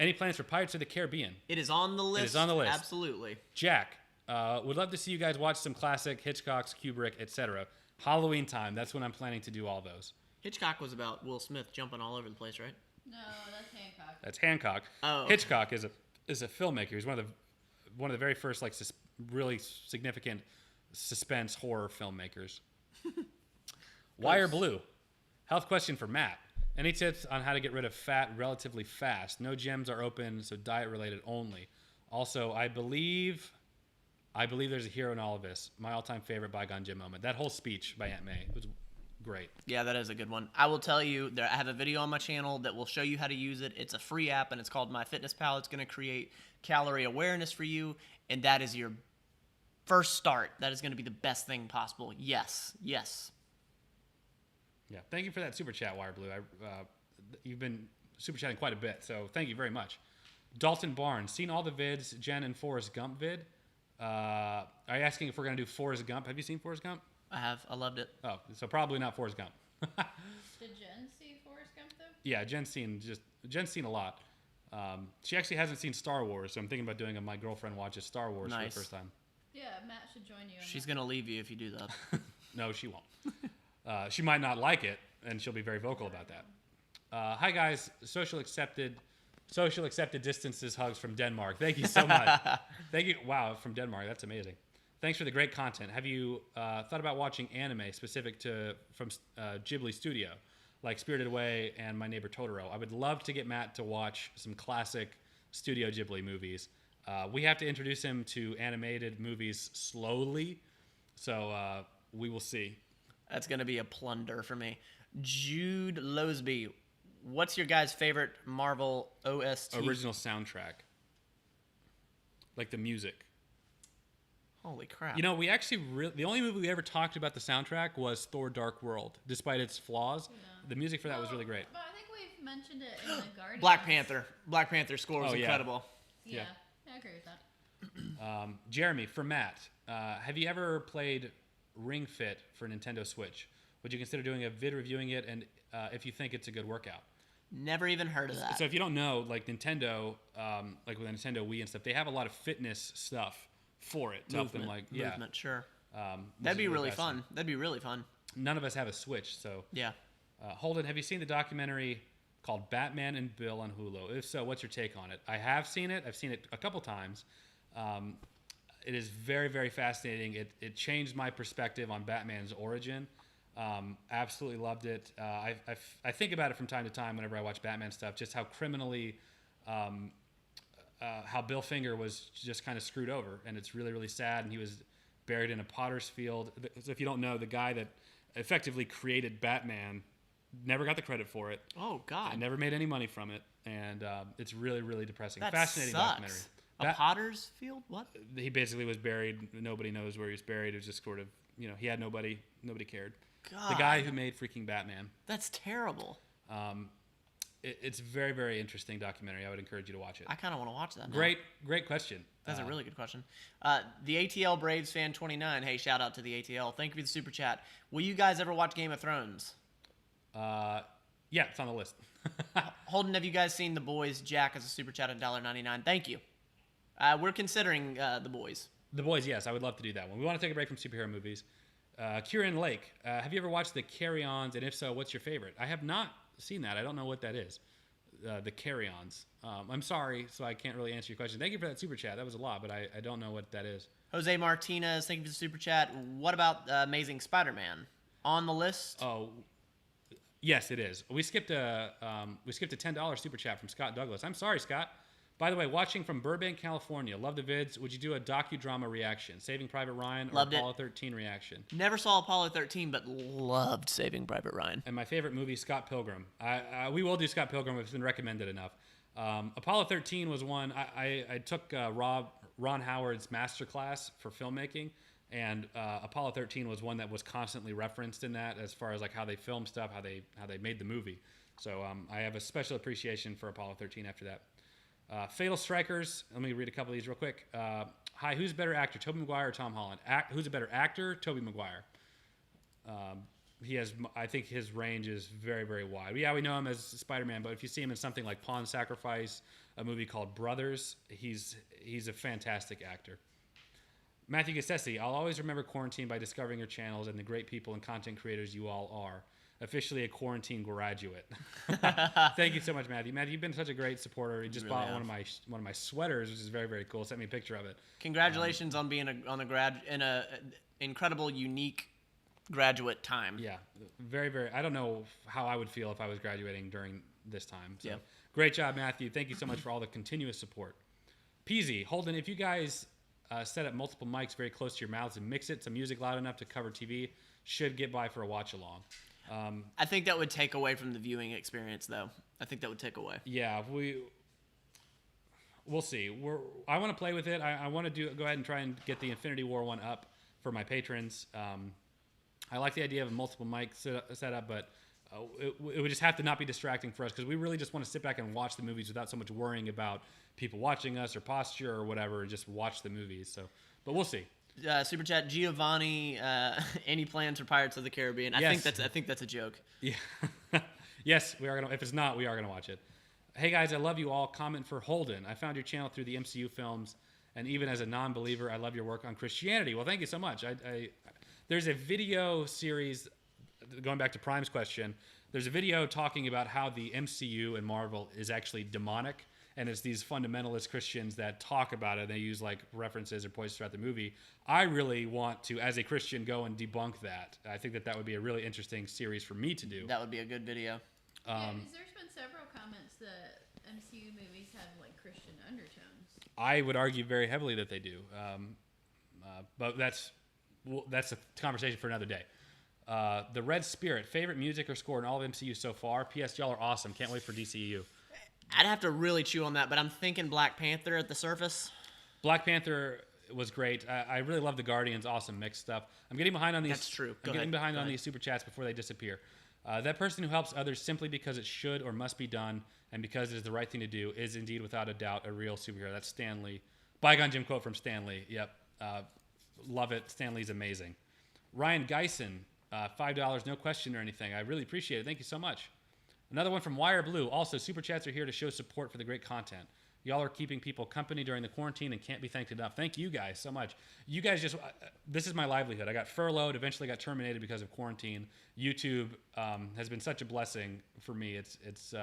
Any plans for Pirates of the Caribbean? It is on the list. It is on the list. Absolutely. Jack, would love to see you guys watch some classic Hitchcock's, Kubrick, etc. Halloween time. That's when I'm planning to do all those. Hitchcock was about Will Smith jumping all over the place, right? No, that's Hancock. That's Hancock. Oh. Hitchcock is a filmmaker. He's one of the very first, like, really significant suspense horror filmmakers. Wire Blue. Health question for Matt. Any tips on how to get rid of fat relatively fast? No gyms are open, so diet related only. Also, I believe there's a hero in all of this. My all-time favorite Bygone Gym moment. That whole speech by Aunt May was great. Yeah, that is a good one. I will tell you, I have a video on my channel that will show you how to use it. It's a free app, and it's called MyFitnessPal. It's going to create calorie awareness for you, and that is your first start. That is going to be the best thing possible. Yes. Yeah, thank you for that super chat, Wire Blue. You've been super chatting quite a bit, so thank you very much. Dalton Barnes, seen all the vids, Jen and Forrest Gump vid. Are you asking if we're going to do Forrest Gump? Have you seen Forrest Gump? I have. I loved it. Oh, so probably not Forrest Gump. Did Jen see Forrest Gump though? Yeah, Jen's seen a lot. She actually hasn't seen Star Wars, so I'm thinking about doing a My Girlfriend Watches Star Wars for the first time. Yeah, Matt should join you. She's going to leave you if you do that. No, she won't. She might not like it, and she'll be very vocal about that. Hi, guys. Social accepted distances hugs from Denmark. Thank you so much. Thank you. Wow, from Denmark. That's amazing. Thanks for the great content. Have you thought about watching anime specific from Ghibli Studio, like Spirited Away and My Neighbor Totoro? I would love to get Matt to watch some classic Studio Ghibli movies. We have to introduce him to animated movies slowly, so we will see. That's going to be a plunder for me. Jude Losby, what's your guys' favorite Marvel OST? Original soundtrack. Like the music. Holy crap. You know, we actually the only movie we ever talked about the soundtrack was Thor Dark World. Despite its flaws, the music for that was really great. But I think we've mentioned it in the Guardians. Black Panther score was incredible. Yeah, I agree with that. Jeremy, for Matt, have you ever played Ring Fit for Nintendo Switch? Would you consider doing a vid reviewing it, and if you think it's a good workout? Never even heard of that. So if you don't know, like Nintendo, like with the Nintendo Wii and stuff, they have a lot of fitness stuff for it to help them, like movement, sure. That'd be really fun. None of us have a Switch, so yeah. Holden, have you seen the documentary called Batman and Bill on Hulu? If so, what's your take on it? I have seen it. I've seen it a couple times. It is very, very fascinating. It changed my perspective on Batman's origin. Absolutely loved it. I think about it from time to time whenever I watch Batman stuff, just how criminally, how Bill Finger was just kind of screwed over. And it's really, really sad. And he was buried in a potter's field. So if you don't know, the guy that effectively created Batman Never got the credit for it. Oh God. I never made any money from it, and it's really, really depressing. That Fascinating sucks. documentary. A Potter's Field? What? He basically was buried. Nobody knows where he was buried. It was just sort of, he had nobody cared. God. The guy who made freaking Batman. That's terrible. It's a very, very interesting documentary. I would encourage you to watch it. I kind of want to watch that now. Great question. That's a really good question. The ATL Braves fan 29. Hey, shout out to the ATL. Thank you for the super chat. Will you guys ever watch Game of Thrones? Yeah, it's on the list. Holden, have you guys seen The Boys? Jack as a super chat at $1.99. Thank you. We're considering The Boys. The Boys, yes, I would love to do that one. We want to take a break from superhero movies. Kieran Lake, have you ever watched The Carry-Ons? And if so, what's your favorite? I have not seen that. I don't know what that is. The Carry-Ons. I'm sorry, so I can't really answer your question. Thank you for that super chat. That was a lot, but I don't know what that is. Jose Martinez, thank you for the super chat. What about Amazing Spider-Man? On the list? Oh, yes, it is. We skipped a $10 super chat from Scott Douglas. I'm sorry, Scott. By the way, watching from Burbank, California. Love the vids. Would you do a docudrama reaction? Saving Private Ryan or Loved it. Apollo 13 reaction? Never saw Apollo 13, but loved Saving Private Ryan. And my favorite movie, Scott Pilgrim. We will do Scott Pilgrim if it's been recommended enough. Apollo 13 was one. I took Ron Howard's masterclass for filmmaking, and Apollo 13 was one that was constantly referenced in that as far as like how they filmed stuff, how they made the movie. So I have a special appreciation for Apollo 13 after that. Fatal Strikers. Let me read a couple of these real quick. Hi, who's a better actor, Tobey Maguire or Tom Holland? Who's a better actor? Tobey Maguire. I think his range is very, very wide. Yeah, we know him as Spider-Man, but if you see him in something like Pawn Sacrifice, a movie called Brothers, he's a fantastic actor. Matthew Gassesi, I'll always remember quarantine by discovering your channels and the great people and content creators you all are. Officially a quarantine graduate. Thank you so much, Matthew. Matthew, you've been such a great supporter. You just really bought have. one of my sweaters, which is very, very cool. Sent me a picture of it. Congratulations on being in a incredible, unique graduate time. Yeah, very, very. I don't know how I would feel if I was graduating during this time. So Yeah. Great job, Matthew. Thank you so much for all the continuous support. Peasy, Holden, if you guys set up multiple mics very close to your mouths and mix it to music loud enough to cover TV, should get by for a watch along. I think that would take away from the viewing experience, though. I think that would take away. Yeah, we'll see. I want to play with it. I want to go ahead and try and get the Infinity War one up for my patrons. I like the idea of a multiple mic setup, but it would just have to not be distracting for us because we really just want to sit back and watch the movies without so much worrying about people watching us or posture or whatever, and just watch the movies. So, but we'll see. Super chat Giovanni. Any plans for Pirates of the Caribbean? I Yes. think that's a joke. Yeah. Yes, we are gonna. If it's not, we are gonna watch it. Hey guys, I love you all. Comment for Holden. I found your channel through the MCU films, and even as a non-believer, I love your work on Christianity. Well, thank you so much. There's a video series going back to Prime's question. There's a video talking about how the MCU and Marvel is actually demonic. And it's these fundamentalist Christians that talk about it. They use like references or points throughout the movie. I really want to, as a Christian, go and debunk that. I think that would be a really interesting series for me to do. That would be a good video. Yeah, because there's been several comments that MCU movies have like Christian undertones. I would argue very heavily that they do. But that's a conversation for another day. The Red Spirit, favorite music or score in all of MCU so far? P.S. Y'all are awesome. Can't wait for DCEU. I'd have to really chew on that, but I'm thinking Black Panther at the surface. Black Panther was great. I really love the Guardians. Awesome mixed stuff. I'm getting behind on these. That's true. I'm getting behind on these super chats before they disappear. That person who helps others simply because it should or must be done and because it is the right thing to do is indeed, without a doubt, a real superhero. That's Stan Lee. Bygone Jim quote from Stan Lee. Yep. Love it. Stan Lee's amazing. Ryan Geisen, $5, no question or anything. I really appreciate it. Thank you so much. Another one from Wire Blue. Also, super chats are here to show support for the great content. Y'all are keeping people company during the quarantine and can't be thanked enough. Thank you guys so much. You guys this is my livelihood. I got furloughed, eventually got terminated because of quarantine. YouTube has been such a blessing for me. It's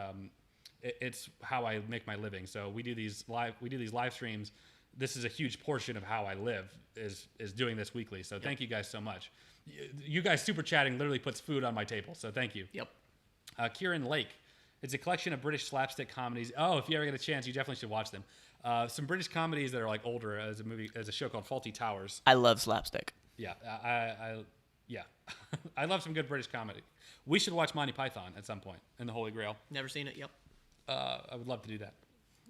how I make my living. So we do these live streams. This is a huge portion of how I live is doing this weekly. So Thank you guys so much. You guys super chatting literally puts food on my table. So thank you. Yep. Kieran Lake. It's a collection of British slapstick comedies. Oh, if you ever get a chance, you definitely should watch them. Some British comedies that are like older as a show called Faulty Towers. I love slapstick. Yeah, Yeah. I love some good British comedy. We should watch Monty Python at some point in the Holy Grail. Never seen it. Yep. I would love to do that.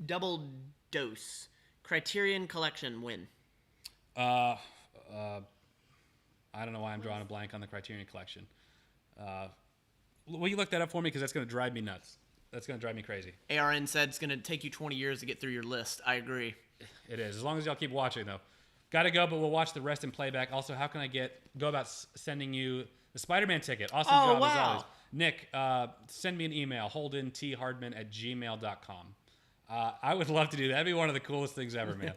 Double Dose. Criterion Collection win. I don't know why I'm drawing a blank on the Criterion Collection. Will you look that up for me? Because that's going to drive me nuts. That's going to drive me crazy. ARN said it's going to take you 20 years to get through your list. I agree. It is. As long as y'all keep watching, though. Got to go, but we'll watch the rest in playback. Also, how can I go about sending you the Spider-Man ticket? Awesome job as always. Nick, send me an email, holdenthardman@gmail.com. I would love to do that. That'd be one of the coolest things ever, man.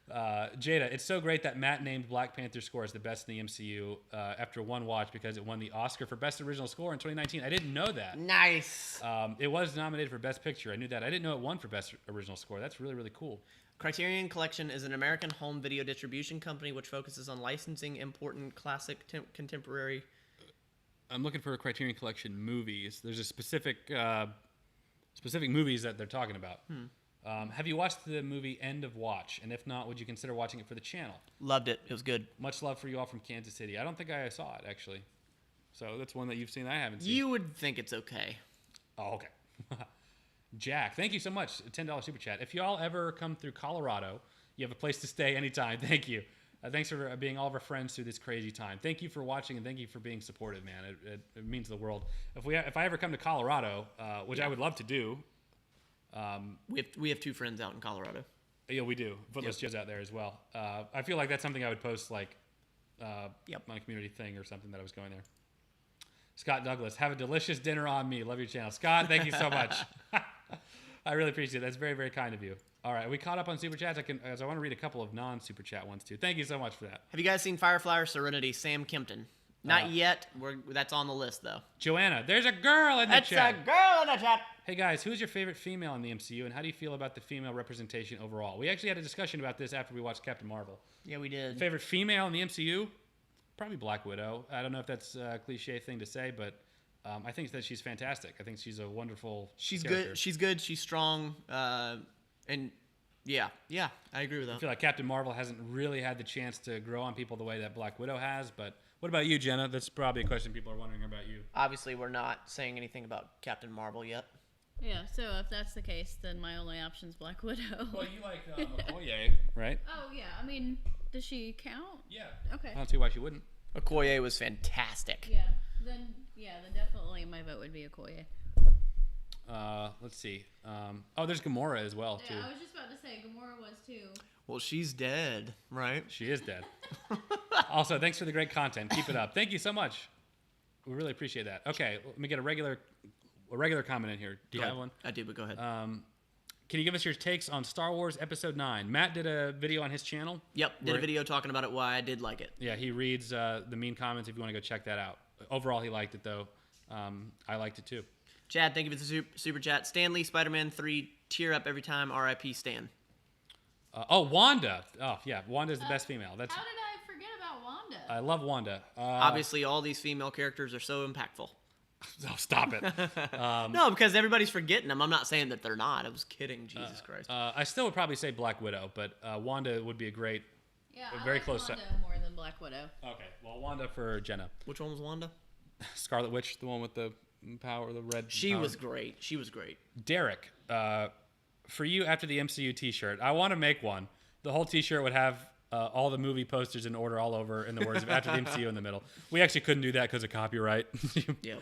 Jada, it's so great that Matt named Black Panther score as the best in the MCU after one watch because it won the Oscar for Best Original Score in 2019. I didn't know that. Nice. It was nominated for Best Picture. I knew that. I didn't know it won for Best Original Score. That's really, really cool. Criterion Collection is an American home video distribution company which focuses on licensing important classic contemporary. I'm looking for a Criterion Collection movies. There's a specific movies that they're talking about. Have you watched the movie End of Watch? And if not, would you consider watching it for the channel? Loved it. It was good. Much love for you all from Kansas City. I don't think I saw it, actually. So that's one that you've seen that I haven't seen. You would think it's okay. Oh, okay. Jack, thank you so much. $10 super chat. If y'all ever come through Colorado, you have a place to stay anytime. Thank you. Thanks for being all of our friends through this crazy time. Thank you for watching and thank you for being supportive, man. It means the world. If I ever come to Colorado, which I would love to do. We have 2 friends out in Colorado. Yeah, we do. Footless Joe's out there as well. I feel like that's something I would post my community thing or something that I was going there. Scott Douglas, have a delicious dinner on me. Love your channel. Scott, thank you so much. I really appreciate it. That's very, very kind of you. All right, we caught up on super chats. I want to read a couple of non-super chat ones too. Thank you so much for that. Have you guys seen Firefly or Serenity? Sam Kimpton. Not yet. That's on the list though. Joanna, there's a girl in the chat. That's a girl in the chat. Hey guys, who's your favorite female in the MCU, and how do you feel about the female representation overall? We actually had a discussion about this after we watched Captain Marvel. Yeah, we did. Favorite female in the MCU? Probably Black Widow. I don't know if that's a cliche thing to say, but I think that she's fantastic. I think she's a wonderful character. Good. She's good. She's strong. And yeah, I agree with that. I feel like Captain Marvel hasn't really had the chance to grow on people the way that Black Widow has. But what about you, Jenna? That's probably a question people are wondering about you. Obviously, we're not saying anything about Captain Marvel yet. Yeah, so if that's the case, then my only option is Black Widow. Well, you like Okoye, right? Oh, yeah. I mean, does she count? Yeah. Okay. I don't see why she wouldn't. Okoye was fantastic. Yeah. Then definitely my vote would be Okoye. Let's see. There's Gamora as well, too. Yeah, I was just about to say Gamora was too. Well, she's dead, right? She is dead. Also, thanks for the great content. Keep it up. Thank you so much. We really appreciate that. Okay, let me get a regular comment in here. Do you have one? I do, but go ahead. Can you give us your takes on Star Wars Episode 9? Matt did a video on his channel. Yep, did a video talking about it, why I did like it. Yeah, he reads the mean comments if you want to go check that out. Overall, he liked it, though. I liked it, too. Chad, thank you for the super chat. Stan Lee, Spider-Man 3, tear up every time, R.I.P. Stan. Wanda. Oh, yeah, Wanda's the best female. How did I forget about Wanda? I love Wanda. Obviously, all these female characters are so impactful. Oh, stop it. No, because everybody's forgetting them. I'm not saying that they're not. I was kidding. Jesus Christ. I still would probably say Black Widow, but Wanda would be a great, very close. Wanda more than Black Widow. Okay, well, Wanda for Jenna. Which one was Wanda? Scarlet Witch, the one with the power, the red. She power. was great. She was great. Derek, for you after the MCU T-shirt, I want to make one. The whole T-shirt would have all the movie posters in order all over, in the words of after the MCU in the middle. We actually couldn't do that because of copyright. Yeah.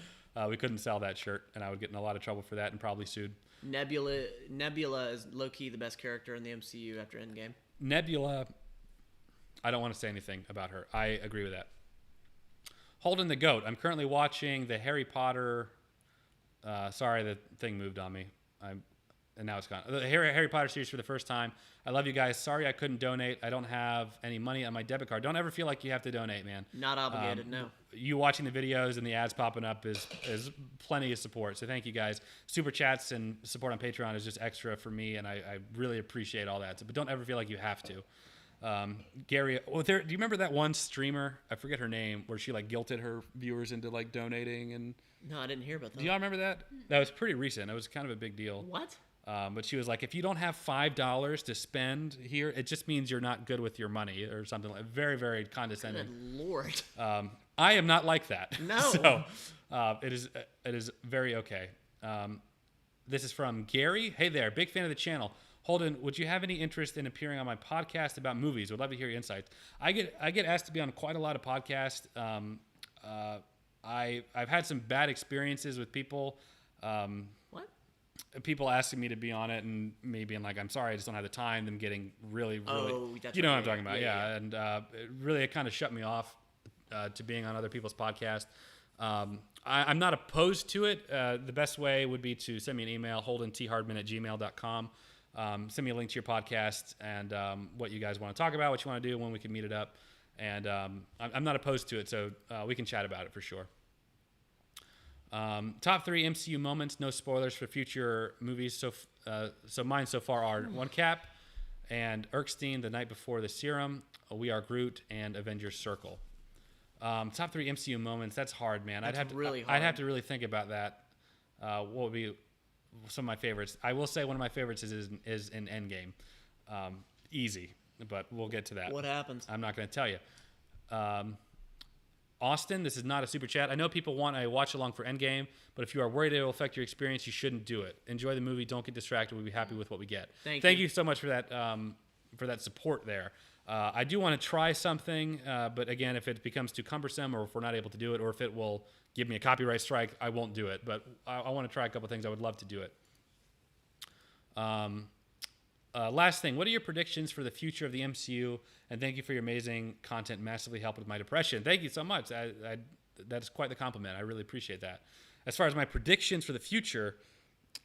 We couldn't sell that shirt, and I would get in a lot of trouble for that and probably sued. Nebula is low-key the best character in the MCU after Endgame. Nebula, I don't want to say anything about her. I agree with that. Holden the Goat. I'm currently watching the Harry Potter. Sorry, the thing moved on me. And now it's gone. The Harry Potter series for the first time. I love you guys. Sorry I couldn't donate. I don't have any money on my debit card. Don't ever feel like you have to donate, man. Not obligated, no. You watching the videos and the ads popping up is plenty of support. So thank you guys. Super chats and support on Patreon is just extra for me, and I really appreciate all that. So, but don't ever feel like you have to. Gary, do you remember that one streamer? I forget her name, where she like guilted her viewers into like donating and. No, I didn't hear about that. Do y'all remember that? That was pretty recent. It was kind of a big deal. What? But she was like, if you don't have $5 to spend here, it just means you're not good with your money or something like very, very condescending. Good Lord. I am not like that. No. So it is very okay. This is from Gary. Hey there, big fan of the channel. Holden, would you have any interest in appearing on my podcast about movies? Would love to hear your insights. I get asked to be on quite a lot of podcasts. I've had some bad experiences with people. What? People asking me to be on it and me being like, I'm sorry, I just don't have the time. Them getting really, That's you know right. what I'm talking about. Yeah. And it kind of shut me off to being on other people's podcasts. I'm not opposed to it. The best way would be to send me an email, holdenthardman@gmail.com. Send me a link to your podcast and what you guys want to talk about, what you want to do, when we can meet it up. And I'm not opposed to it, so we can chat about it for sure. Top 3 MCU moments, no spoilers for future movies. So mine so far are One Cap and Erskine, The Night Before the Serum, We Are Groot, and Avengers Circle. Top 3 MCU moments, that's hard, man. That's I'd have to really think about that. What would be some of my favorites? I will say one of my favorites is in Endgame. Easy, but we'll get to that. What happens? I'm not going to tell you. Austin, this is not a super chat. I know people want a watch along for Endgame, but if you are worried it will affect your experience, you shouldn't do it. Enjoy the movie. Don't get distracted. We'll be happy with what we get. Thank you so much for that support there. I do want to try something, but again, if it becomes too cumbersome or if we're not able to do it or if it will give me a copyright strike, I won't do it. But I want to try a couple things. I would love to do it. Last thing, what are your predictions for the future of the MCU? And thank you for your amazing content, massively helped with my depression. Thank you so much. That is quite the compliment. I really appreciate that. As far as my predictions for the future,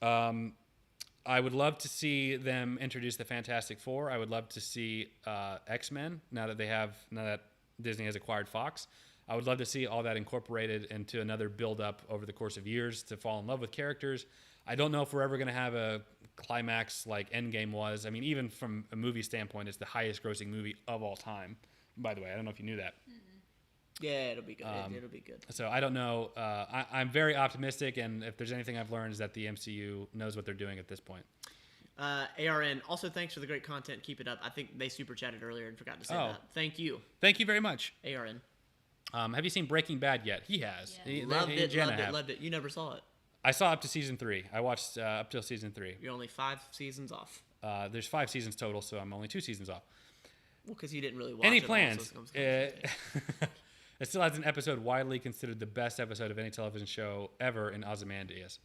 I would love to see them introduce the Fantastic Four. I would love to see X-Men now that Disney has acquired Fox. I would love to see all that incorporated into another build-up over the course of years to fall in love with characters. I don't know if we're ever going to have a climax like Endgame was. I mean, even from a movie standpoint, it's the highest grossing movie of all time. By the way, I don't know if you knew that. Yeah, it'll be good. It'll be good. So I don't know. I'm very optimistic, and if there's anything I've learned is that the MCU knows what they're doing at this point. ARN, also thanks for the great content. Keep it up. I think they super chatted earlier and forgot to say that. Thank you. Thank you very much. ARN. Have you seen Breaking Bad yet? He has. Yeah. Loved it. You never saw it. I saw up to season 3. I watched up till season 3. You're only 5 seasons off. There's 5 seasons total, so I'm only 2 seasons off. Well, because you didn't really watch Any it. plans? It still has an episode widely considered the best episode of any television show ever in Ozymandias.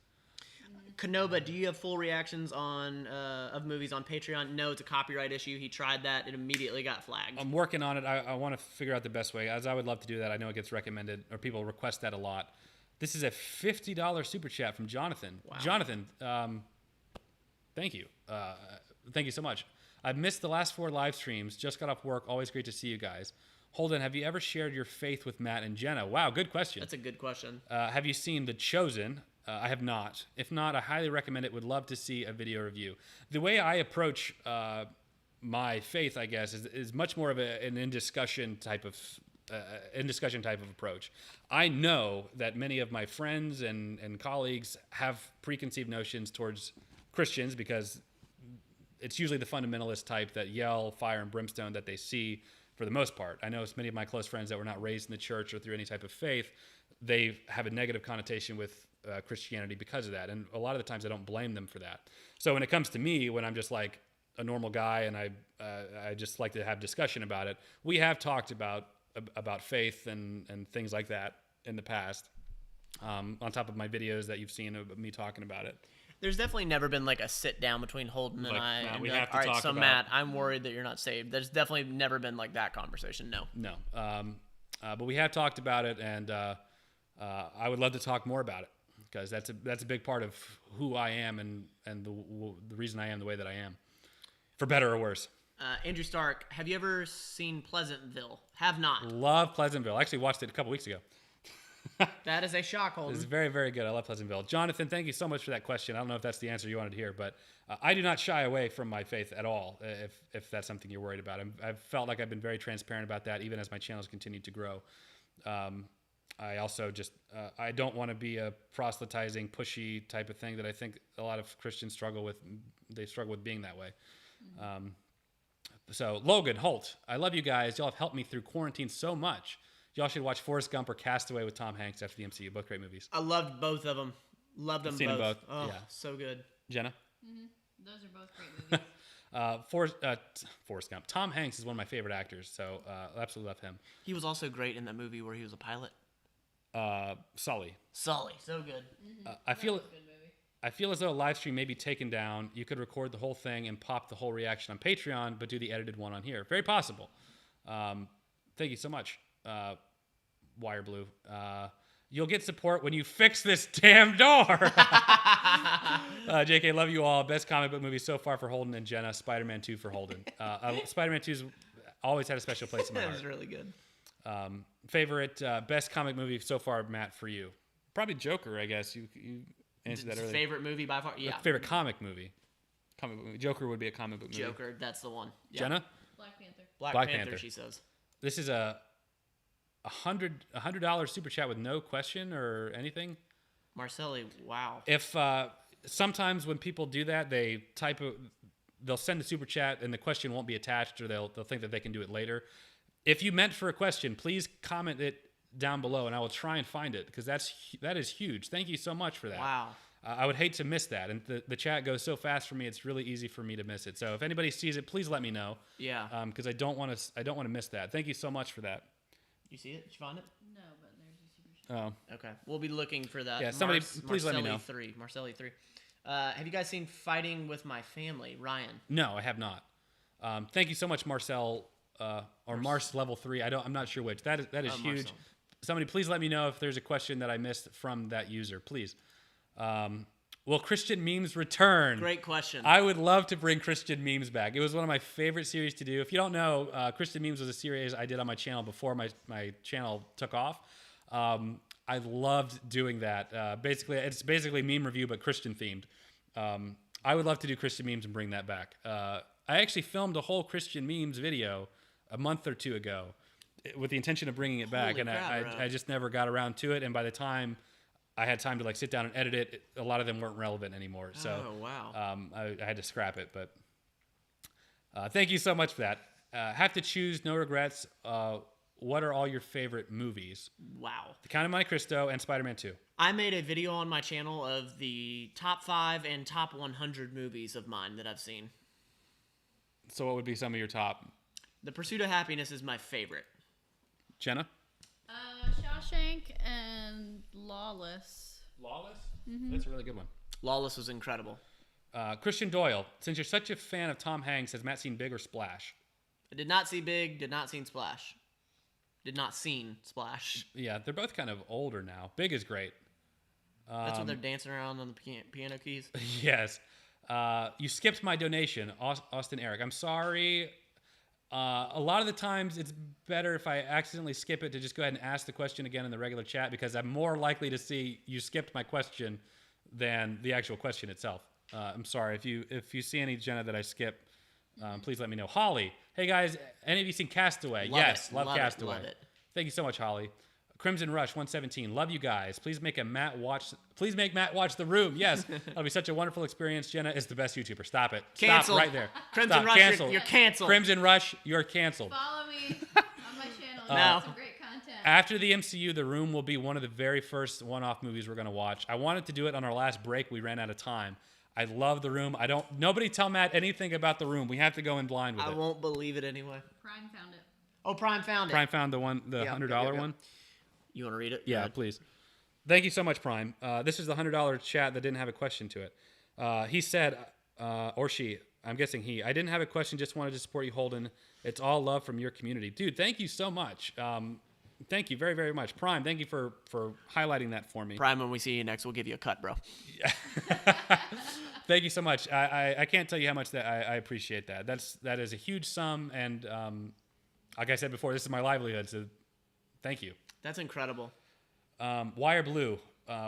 Kenoba, do you have full reactions on of movies on Patreon? No, it's a copyright issue. He tried that. It immediately got flagged. I'm working on it. I want to figure out the best way, as I would love to do that. I know it gets recommended, or people request that a lot. This is a $50 super chat from Jonathan. Wow. Jonathan, thank you. Thank you so much. I've missed the last 4 live streams. Just got off work. Always great to see you guys. Holden, have you ever shared your faith with Matt and Jenna? Wow, good question. That's a good question. Have you seen The Chosen? I have not. If not, I highly recommend it. Would love to see a video review. The way I approach my faith, I guess, is much more of an in-discussion type of approach. I know that many of my friends and colleagues have preconceived notions towards Christians because it's usually the fundamentalist type that yell fire and brimstone that they see for the most part. I know many of my close friends that were not raised in the church or through any type of faith, they have a negative connotation with Christianity because of that. And a lot of the times I don't blame them for that. So when it comes to me, when I'm just like a normal guy and I just like to have discussion about it, we have talked about faith and things like that in the past, on top of my videos that you've seen of me talking about it. There's definitely never been like a sit down between Holden and I. Matt, And we be have like, to all right, talk so about- Matt, I'm worried that you're not saved. There's definitely never been like that conversation. No. But we have talked about it, and I would love to talk more about it because that's a big part of who I am and the reason I am the way that I am, for better or worse. Andrew Stark, have you ever seen Pleasantville? Have not. Love Pleasantville. I actually watched it a couple weeks ago. That is a shock, Holden. It's very, very good. I love Pleasantville. Jonathan, thank you so much for that question. I don't know if that's the answer you wanted to hear, but I do not shy away from my faith at all, if that's something you're worried about. I've felt like I've been very transparent about that, even as my channels continue to grow. I also just I don't want to be a proselytizing, pushy type of thing that I think a lot of Christians struggle with. They struggle with being that way. So Logan Holt, I love you guys. Y'all have helped me through quarantine so much. Y'all should watch Forrest Gump or Castaway with Tom Hanks after the MCU. Both great movies. I loved both of them. Loved them Seen both. them both. Oh, Yeah. so good. Jenna? Those are both great movies. Forrest Gump. Tom Hanks is one of my favorite actors, so absolutely love him. He was also great in that movie where he was a pilot. Sully. Sully, so good. I feel Good movie. I feel as though a live stream may be taken down. You could record the whole thing and pop the whole reaction on Patreon, but do the edited one on here. Very possible. Thank you so much, Wire Blue. You'll get support when you fix this damn door. JK, love you all. Best comic book movie so far for Holden and Jenna. Spider-Man 2 for Holden. Spider-Man 2's always had a special place in my That heart. was really good. Favorite best comic movie so far, Matt, for you? Probably Joker, I guess. You answered that earlier. Favorite movie by far? Yeah. Favorite comic movie? Comic book movie. Joker would be a comic book movie. Joker, that's the one. Yeah. Jenna? Black Panther. Black Black Panther, Panther. she says. This is a $100 super chat with no question or anything. Marcelli, wow. If sometimes when people do that, they'll send a super chat and the question won't be attached, or they'll think that they can do it later. If you meant for a question, please comment it down below, and I will try and find it, because that is huge. Thank you so much for that. Wow. I would hate to miss that, and the chat goes so fast for me; it's really easy for me to miss it. So if anybody sees it, please let me know. Yeah. Because I don't want to miss that. Thank you so much for that. You see it? Did you find it? No, but there's a super chat. Oh, Okay. We'll be looking for that. Yeah, somebody please let me know. Marcelli 3. Have you guys seen Fighting with My Family? Ryan. no, I have not. Thank you so much, Marcel, or Mars Level 3. I'm not sure which. That is huge. Marcel. Somebody please let me know if there's a question that I missed from that user, please. Will Christian memes return? Great question. I would love to bring Christian memes back. It was one of my favorite series to do. If you don't know, Christian memes was a series I did on my channel before my channel took off. I loved doing that. It's basically meme review, but Christian themed. I would love to do Christian memes and bring that back. I actually filmed a whole Christian memes video a month or two ago with the intention of bringing it back, Holy and crap, bro. I just never got around to it. And by the time I had time to sit down and edit it, a lot of them weren't relevant anymore. So Oh, wow. I had to scrap it. But thank you so much for that. Have to choose, no regrets. What are all your favorite movies? Wow. The Count of Monte Cristo and Spider-Man 2. I made a video on my channel of the top 5 and top 100 movies of mine that I've seen. So what would be some of your top? The Pursuit of Happiness is my favorite. Jenna? Shawshank and Lawless. Lawless? That's a really good one. Lawless was incredible. Christian Doyle, since you're such a fan of Tom Hanks, has Matt seen Big or Splash? I did not see Big, did not seen Splash. Did not seen Splash. Yeah, they're both kind of older now. Big is great. That's when they're dancing around on the piano keys. Yes. You skipped my donation, Austin Eric. I'm sorry. A lot of the times it's better if I accidentally skip it to just go ahead and ask the question again in the regular chat, because I'm more likely to see you skipped my question than the actual question itself. I'm sorry. If you see any, Jenna, that I skip, please let me know. Holly, hey guys, any of you seen Castaway? Love Yes, it, love love it, Castaway. love it. Thank you so much, Holly. Crimson Rush 117, love you guys. Please make Matt watch The Room. Yes, that'll be such a wonderful experience. Jenna is the best YouTuber. Stop it. Canceled. Stop right there. Crimson Stop. Rush, Canceled. you're canceled. Crimson Rush, you're canceled. Follow me on my channel. You No. got some great content. After the MCU, The Room will be one of the very first one-off movies we're going to watch. I wanted to do it on our last break. We ran out of time. I love The Room. Nobody tell Matt anything about The Room. We have to go in blind with I it. won't believe it anyway. Prime found it. Oh, Prime found it. Prime found the $100 one. You want to read it? Yeah, please. Thank you so much, Prime. This is the $100 chat that didn't have a question to it. He said, or she, I'm guessing he, I didn't have a question, just wanted to support you, Holden. It's all love from your community. Dude, thank you so much. Thank you very, very much. Prime, thank you for highlighting that for me. Prime, when we see you next, we'll give you a cut, bro. Thank you so much. I can't tell you how much that I appreciate that. That is a huge sum, and like I said before, this is my livelihood, so thank you. That's incredible. Wire Blue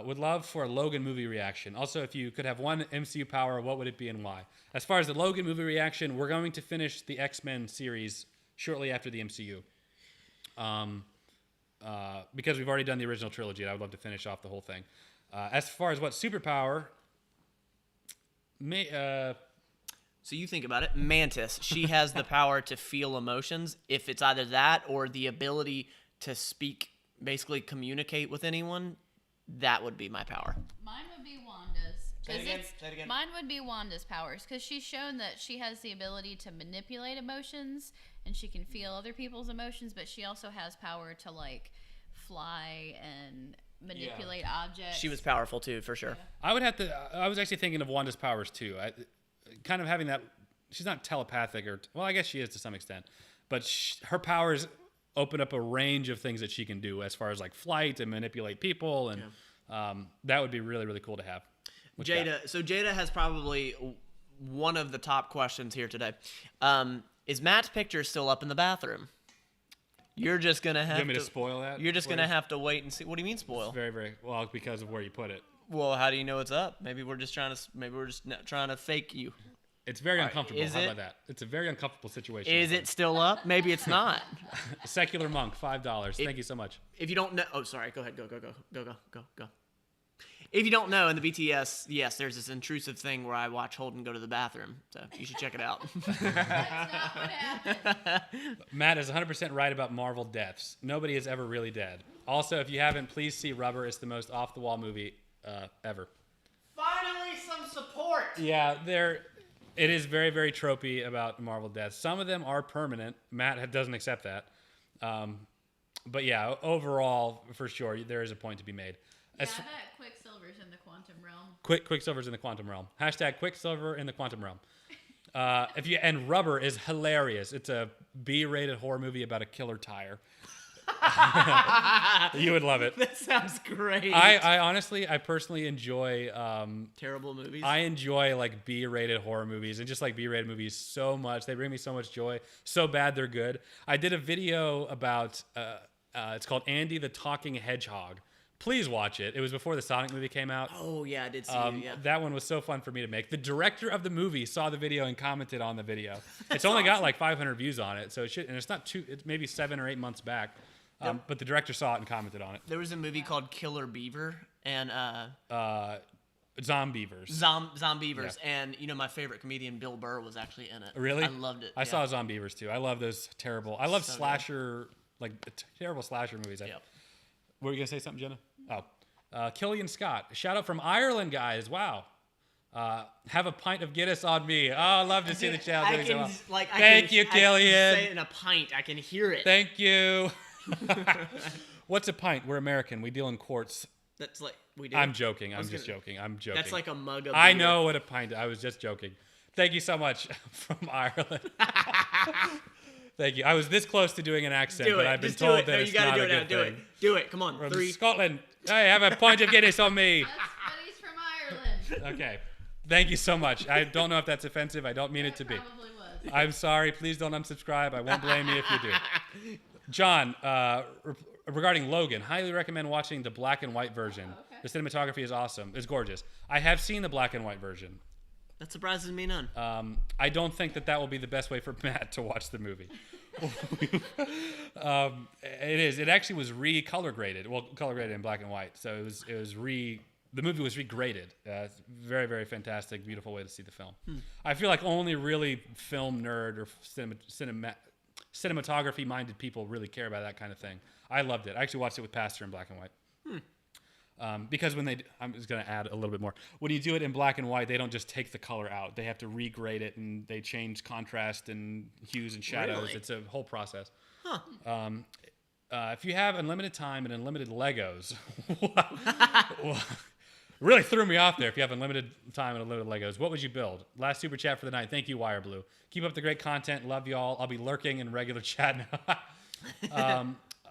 would love for a Logan movie reaction. Also, if you could have one MCU power, what would it be and why? As far as the Logan movie reaction, we're going to finish the X-Men series shortly after the MCU. because we've already done the original trilogy, and I would love to finish off the whole thing. As far as what superpower, So you think about it. Mantis, she has the power to feel emotions. If it's either that or the ability to speak, basically communicate with anyone, that would be my power. Mine would be Wanda's. Say it again. Mine would be Wanda's powers because she's shown that she has the ability to manipulate emotions and she can feel other people's emotions, but she also has power to like fly and manipulate objects. She was powerful too, for sure. I was actually thinking of Wanda's powers too. Kind of having that. She's not telepathic well, I guess she is to some extent, but her powers open up a range of things that she can do as far as like flight and manipulate people, and that would be really, really cool to have. Jada. So Jada has probably one of the top questions here today. Is Matt's picture still up in the bathroom? You're just gonna have You want me to spoil that? You're just gonna have to wait and see. What do you mean spoil? It's very, very well because of where you put it. Well, how do you know it's up? Maybe we're just trying to fake you. It's very uncomfortable. is How it? about that? It's a very uncomfortable situation. Is it still up? Maybe it's not. Secular monk, $5. Thank you so much. If you don't know, sorry. Go ahead. Go. If you don't know, in the BTS, yes, there's this intrusive thing where I watch Holden go to the bathroom. So you should check it out. That's not what happened. Matt is 100% right about Marvel deaths. Nobody is ever really dead. Also, if you haven't, please see Rubber. It's the most off-the-wall movie ever. Finally, some support. Yeah, it is very, very tropey about Marvel deaths. Some of them are permanent. Matt doesn't accept that. But yeah, overall, for sure, there is a point to be made. Yeah, I bet Quicksilver's in the quantum realm. Quicksilver's in the quantum realm. Hashtag Quicksilver in the quantum realm. And Rubber is hilarious. It's a B-rated horror movie about a killer tire. You would love it. That sounds great. I honestly, I personally enjoy terrible movies. I enjoy like B-rated horror movies and just like B-rated movies so much. They bring me so much joy. So bad they're good. I did a video about it's called Andy the Talking Hedgehog. Please watch it. It was before the Sonic movie came out. Oh yeah, I did see it. Yeah. That one was so fun for me to make. The director of the movie saw the video and commented on the video. It's only got like 500 views on it, so it should, and it's not too. It's maybe 7 or 8 months back. But the director saw it and commented on it. There was a movie called Killer Beaver and Zombievers. Zombievers, and my favorite comedian Bill Burr was actually in it. Really? I loved it. I saw Zombievers too. I love those terrible. I love slasher, like terrible slasher movies. Yep. Were you gonna say something, Jenna? Oh, Killian Scott. Shout out from Ireland, guys. Wow. Have a pint of Guinness on me. Oh, I love to see the channel doing so well. Thank you, Killian. I can say it in a pint. I can hear it. Thank you. What's a pint? We're American. We deal in quarts. That's like we do. I'm joking. I'm just joking. I'm joking. That's like a mug of I beer. know what a pint. I was just joking. Thank you so much from Ireland. Thank you. I was this close to doing an accent, but I've been told that it's not a good thing. Do it. Come on. From 3. Scotland. Hey, have a pint of Guinness on me. That's buddies from Ireland. Okay. Thank you so much. I don't know if that's offensive. I don't mean it to be. Probably was. I'm sorry. Please don't unsubscribe. I won't blame you if you do. John, regarding Logan, highly recommend watching the black and white version. Oh, okay. The cinematography is awesome. It's gorgeous. I have seen the black and white version. That surprises me none. I don't think that will be the best way for Matt to watch the movie. It is. It actually was color graded in black and white. So the movie was regraded. Very, very fantastic, beautiful way to see the film. I feel like only really film nerd or cinematography minded people really care about that kind of thing. I loved it. I actually watched it with Pastor in black and white. Because I'm just going to add a little bit more. When you do it in black and white, they don't just take the color out. They have to regrade it, and they change contrast and hues and shadows. Really? It's a whole process. Huh. If you have unlimited time and unlimited Legos, really threw me off there. If you have unlimited time and unlimited Legos, what would you build? Last super chat for the night. Thank you, Wireblue. Keep up the great content. Love y'all. I'll be lurking in regular chat now.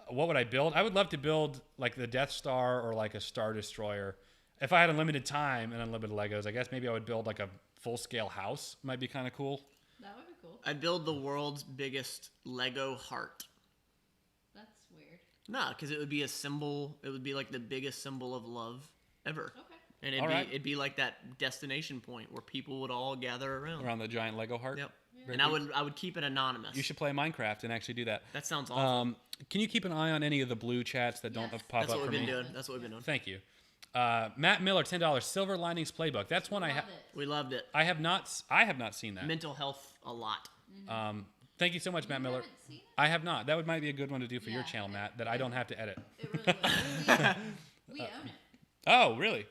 What would I build? I would love to build like the Death Star or like a Star Destroyer. If I had unlimited time and unlimited Legos, I guess maybe I would build like a full-scale house. Might be kind of cool. That would be cool. I'd build the world's biggest Lego heart. That's weird. No, because it would be a symbol. It would be like the biggest symbol of love ever. Okay. And it'd be like that destination point where people would all gather around. Around the giant Lego heart? Yep. Yeah. And I would keep it anonymous. You should play Minecraft and actually do that. That sounds awesome. Can you keep an eye on any of the blue chats that don't pop That's up what for we've me? been doing. That's what we've been doing. Thank you. Matt Miller, $10. Silver Linings Playbook. That's one We loved it. I have not seen that. Mental health a lot. Thank you so much, Matt Miller. haven't seen it? I have not. That might be a good one to do for your Yeah, channel, Matt, that I don't have to edit. It really was. We own it. Oh, really?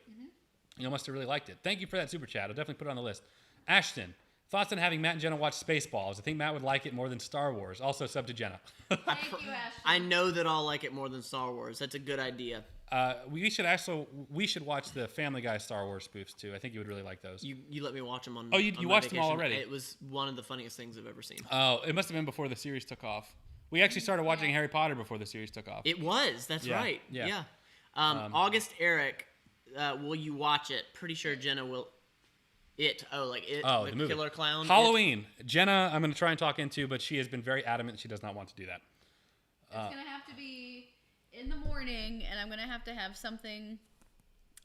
You must have really liked it. Thank you for that super chat. I'll definitely put it on the list. Ashton, thoughts on having Matt and Jenna watch Spaceballs? I think Matt would like it more than Star Wars. Also, sub to Jenna. Thank you, Ashley. I know that I'll like it more than Star Wars. That's a good idea. We should watch the Family Guy Star Wars spoofs too. I think you would really like those. You let me watch them on. Oh, you on my watched them all vacation. already? It was one of the funniest things I've ever seen. Oh, it must have been before the series took off. We actually started watching Harry Potter before the series took off. It was. That's Yeah, right. yeah. Yeah. August Eric, will you watch it? Pretty sure Jenna will. It. Oh, like it. Oh, the movie. killer clown. Halloween. Jenna, I'm going to try and talk into, but she has been very adamant she does not want to do that. It's going to have to be in the morning, and I'm going to have something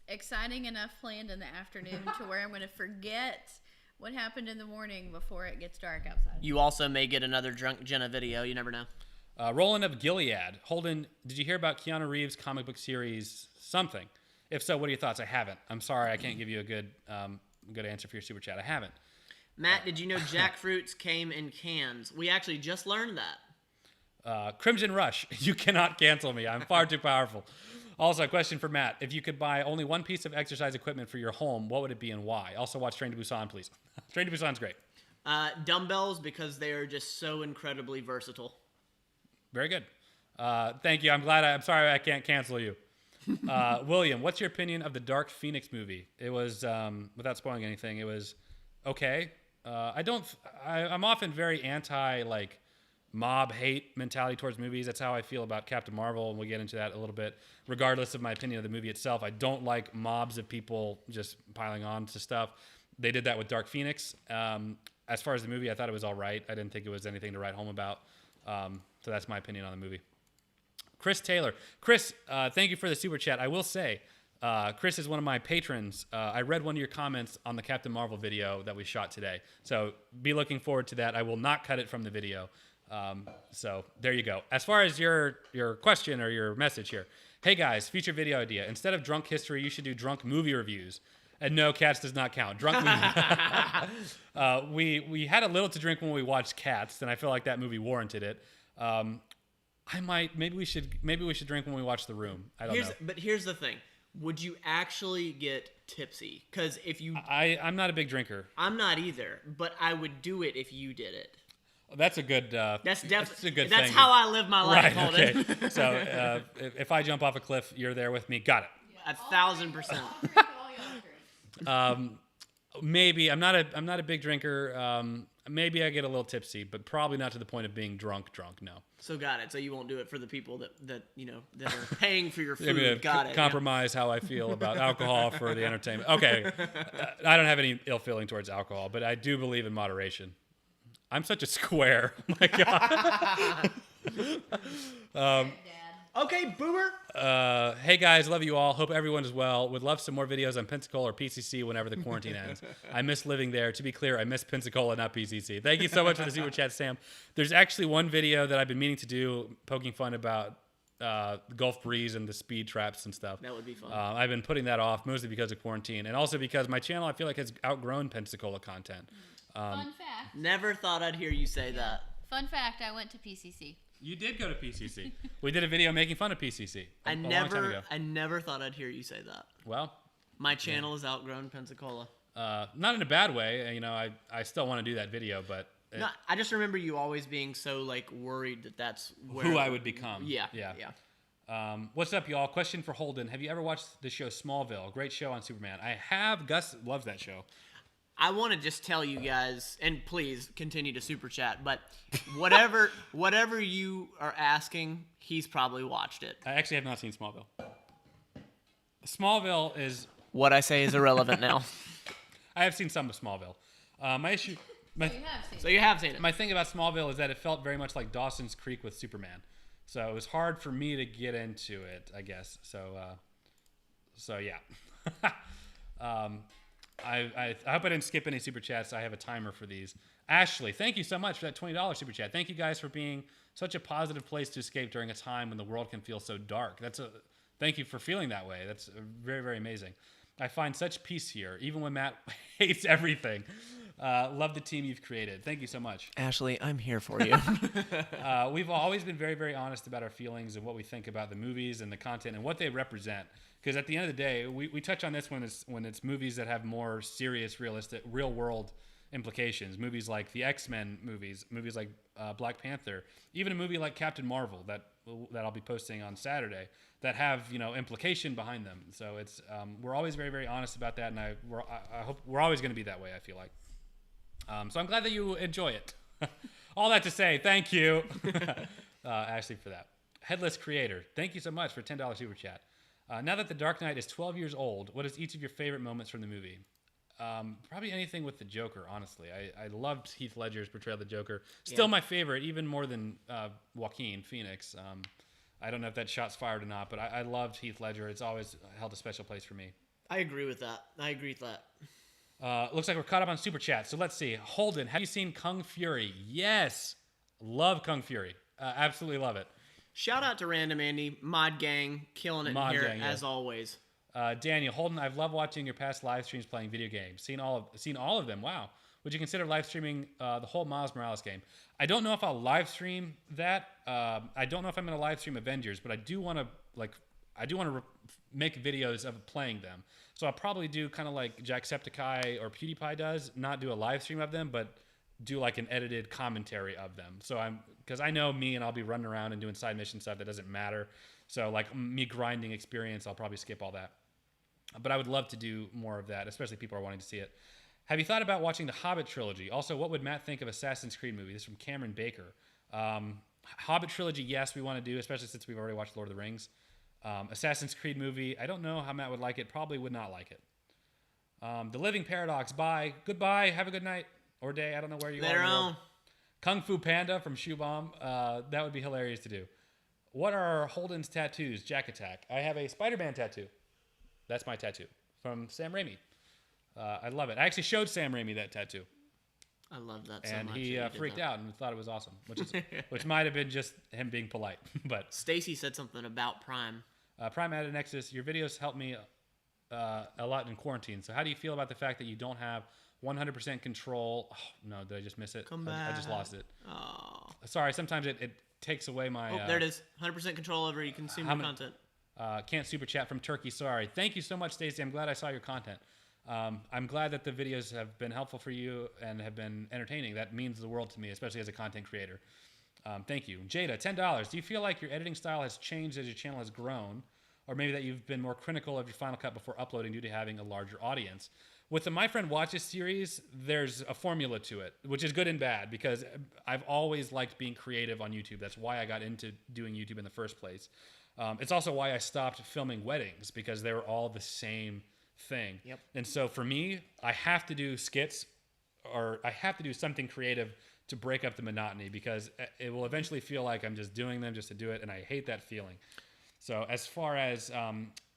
exciting enough planned in the afternoon to where I'm going to forget what happened in the morning before it gets dark outside. You also may get another drunk Jenna video. You never know. Roland of Gilead. Holden, did you hear about Keanu Reeves' comic book series something? If so, what are your thoughts? I haven't. I'm sorry, I can't give you a good answer for your super chat. I haven't. Matt, did you know jackfruits came in cans? We actually just learned that. Crimson Rush. You cannot cancel me. I'm far too powerful. Also, a question for Matt. If you could buy only one piece of exercise equipment for your home, what would it be and why? Also, watch Train to Busan, please. Train to Busan's great. Dumbbells, because they are just so incredibly versatile. Very good. Thank you. I'm sorry I can't cancel you. William, what's your opinion of the Dark Phoenix movie? It was, without spoiling anything, it was okay. I'm often very anti, like, mob hate mentality towards movies. That's how I feel about Captain Marvel, and we'll get into that a little bit. Regardless of my opinion of the movie itself, I don't like mobs of people just piling on to stuff. They did that with Dark Phoenix. As far as the movie, I thought it was all right. I didn't think it was anything to write home about. So that's my opinion on the movie. Chris Taylor. Chris, thank you for the super chat. I will say, Chris is one of my patrons. I read one of your comments on the Captain Marvel video that we shot today. So be looking forward to that. I will not cut it from the video. So there you go. As far as your question or your message here. Hey guys, future video idea. Instead of drunk history, you should do drunk movie reviews. And no, Cats does not count. Drunk movie. We had a little to drink when we watched Cats, and I feel like that movie warranted it. Maybe we should drink when we watch The Room. I don't know. But here's the thing. Would you actually get tipsy? Because if you... I'm not a big drinker. I'm not either, but I would do it if you did it. That's a good. That's definitely a good That's thing. how I live my life, Right. Holden. Okay. So if I jump off a cliff, you're there with me. Got it. 1,000%. Maybe I'm not a big drinker. Maybe I get a little tipsy, but probably not to the point of being drunk. No. So got it. So you won't do it for the people that are paying for your food. Maybe to Got it. compromise how I feel about alcohol for the entertainment. Okay. I don't have any ill feeling towards alcohol, but I do believe in moderation. I'm such a square. Oh my God. Okay, boomer. Hey guys, love you all. Hope everyone is well. Would love some more videos on Pensacola or PCC whenever the quarantine ends. I miss living there. To be clear, I miss Pensacola, not PCC. Thank you so much for the super chat, Sam. There's actually one video that I've been meaning to do, poking fun about the Gulf Breeze and the speed traps and stuff. That would be fun. I've been putting that off mostly because of quarantine, and also because my channel I feel like has outgrown Pensacola content. Fun fact. Never thought I'd hear you say that. Fun fact, I went to PCC. You did go to PCC. We did a video making fun of PCC. A long time ago. I never thought I'd hear you say that. Well, my channel has outgrown Pensacola. Not in a bad way. You know, I still want to do that video, but No, I just remember you always being so like worried that that's where who I would become. Yeah. What's up, y'all? Question for Holden. Have you ever watched the show Smallville? Great show on Superman. I have. Gus loves that show. I want to just tell you guys, and please continue to super chat, but whatever you are asking, he's probably watched it. I actually have not seen Smallville. Smallville is... What I say is irrelevant now. I have seen some of Smallville. My issue... So you have seen it. My thing about Smallville is that it felt very much like Dawson's Creek with Superman. So it was hard for me to get into it, I guess. So yeah. I hope I didn't skip any super chats. I have a timer for these. Ashley, thank you so much for that $20 super chat. Thank you guys for being such a positive place to escape during a time when the world can feel so dark. Thank you for feeling that way. That's very, very amazing. I find such peace here, even when Matt hates everything. Love the team you've created. Thank you so much. Ashley, I'm here for you. We've always been very, very honest about our feelings and what we think about the movies and the content and what they represent. Because at the end of the day, we touch on this when it's movies that have more serious, realistic, real-world implications. Movies like the X-Men movies like Black Panther, even a movie like Captain Marvel that I'll be posting on Saturday that have implication behind them. So it's we're always very, very honest about that, and I hope we're always going to be that way. I feel like. So I'm glad that you enjoy it. All that to say, thank you, Ashley, for that. Headless Creator, thank you so much for $10 super chat. Now that The Dark Knight is 12 years old, what is each of your favorite moments from the movie? Probably anything with the Joker, honestly. I loved Heath Ledger's portrayal of the Joker. Still my favorite, even more than Joaquin Phoenix. I don't know if that shot's fired or not, but I loved Heath Ledger. It's always held a special place for me. I agree with that. Looks like we're caught up on Super Chat. So let's see. Holden, have you seen Kung Fury? Yes. Love Kung Fury. Absolutely love it. Shout out to Random Andy, Mod Gang, killing it Mod here Gang, as always. Daniel, Holden, I've loved watching your past live streams playing video games. Seen all of them. Wow. Would you consider live streaming the whole Miles Morales game? I don't know if I'll live stream that. I don't know if I'm going to live stream Avengers, but I do want to make videos of playing them. So I'll probably do kind of like Jacksepticeye or PewDiePie does, not do a live stream of them, but do like an edited commentary of them. So because I know me and I'll be running around and doing side mission stuff that doesn't matter. So like me grinding experience, I'll probably skip all that. But I would love to do more of that, especially if people are wanting to see it. Have you thought about watching the Hobbit trilogy? Also, what would Matt think of Assassin's Creed movie? This is from Cameron Baker. Hobbit trilogy, yes, we want to do, especially since we've already watched Lord of the Rings. Assassin's Creed movie, I don't know how Matt would like it. Probably would not like it. The Living Paradox, bye. Goodbye. Have a good night or day. I don't know where you Later are. on. Kung Fu Panda from Shoe Bomb. That would be hilarious to do. What are Holden's tattoos? Jack Attack. I have a Spider-Man tattoo. That's my tattoo from Sam Raimi. I love it. I actually showed Sam Raimi that tattoo. I love that so and much. He freaked out and thought it was awesome, which might have been just him being polite. But Stacy said something about Prime. Prime added Nexus. Your videos helped me a lot in quarantine. So how do you feel about the fact that you don't have 100% control? Oh, no, did I just miss it? Come back. I just lost it. Oh. Sorry, sometimes it takes away my... Oh, there it is. 100% control over you consume your content. Can't super chat from Turkey. Sorry. Thank you so much, Stacey. I'm glad I saw your content. I'm glad that the videos have been helpful for you and have been entertaining. That means the world to me, especially as a content creator. Thank you. Jada, $10. Do you feel like your editing style has changed as your channel has grown? Or maybe that you've been more critical of your Final Cut before uploading due to having a larger audience? With the My Friend Watches series, there's a formula to it, which is good and bad because I've always liked being creative on YouTube. That's why I got into doing YouTube in the first place. It's also why I stopped filming weddings because they were all the same thing. Yep. And so for me, I have to do skits or I have to do something creative to break up the monotony because it will eventually feel like I'm just doing them just to do it, and I hate that feeling. So as far as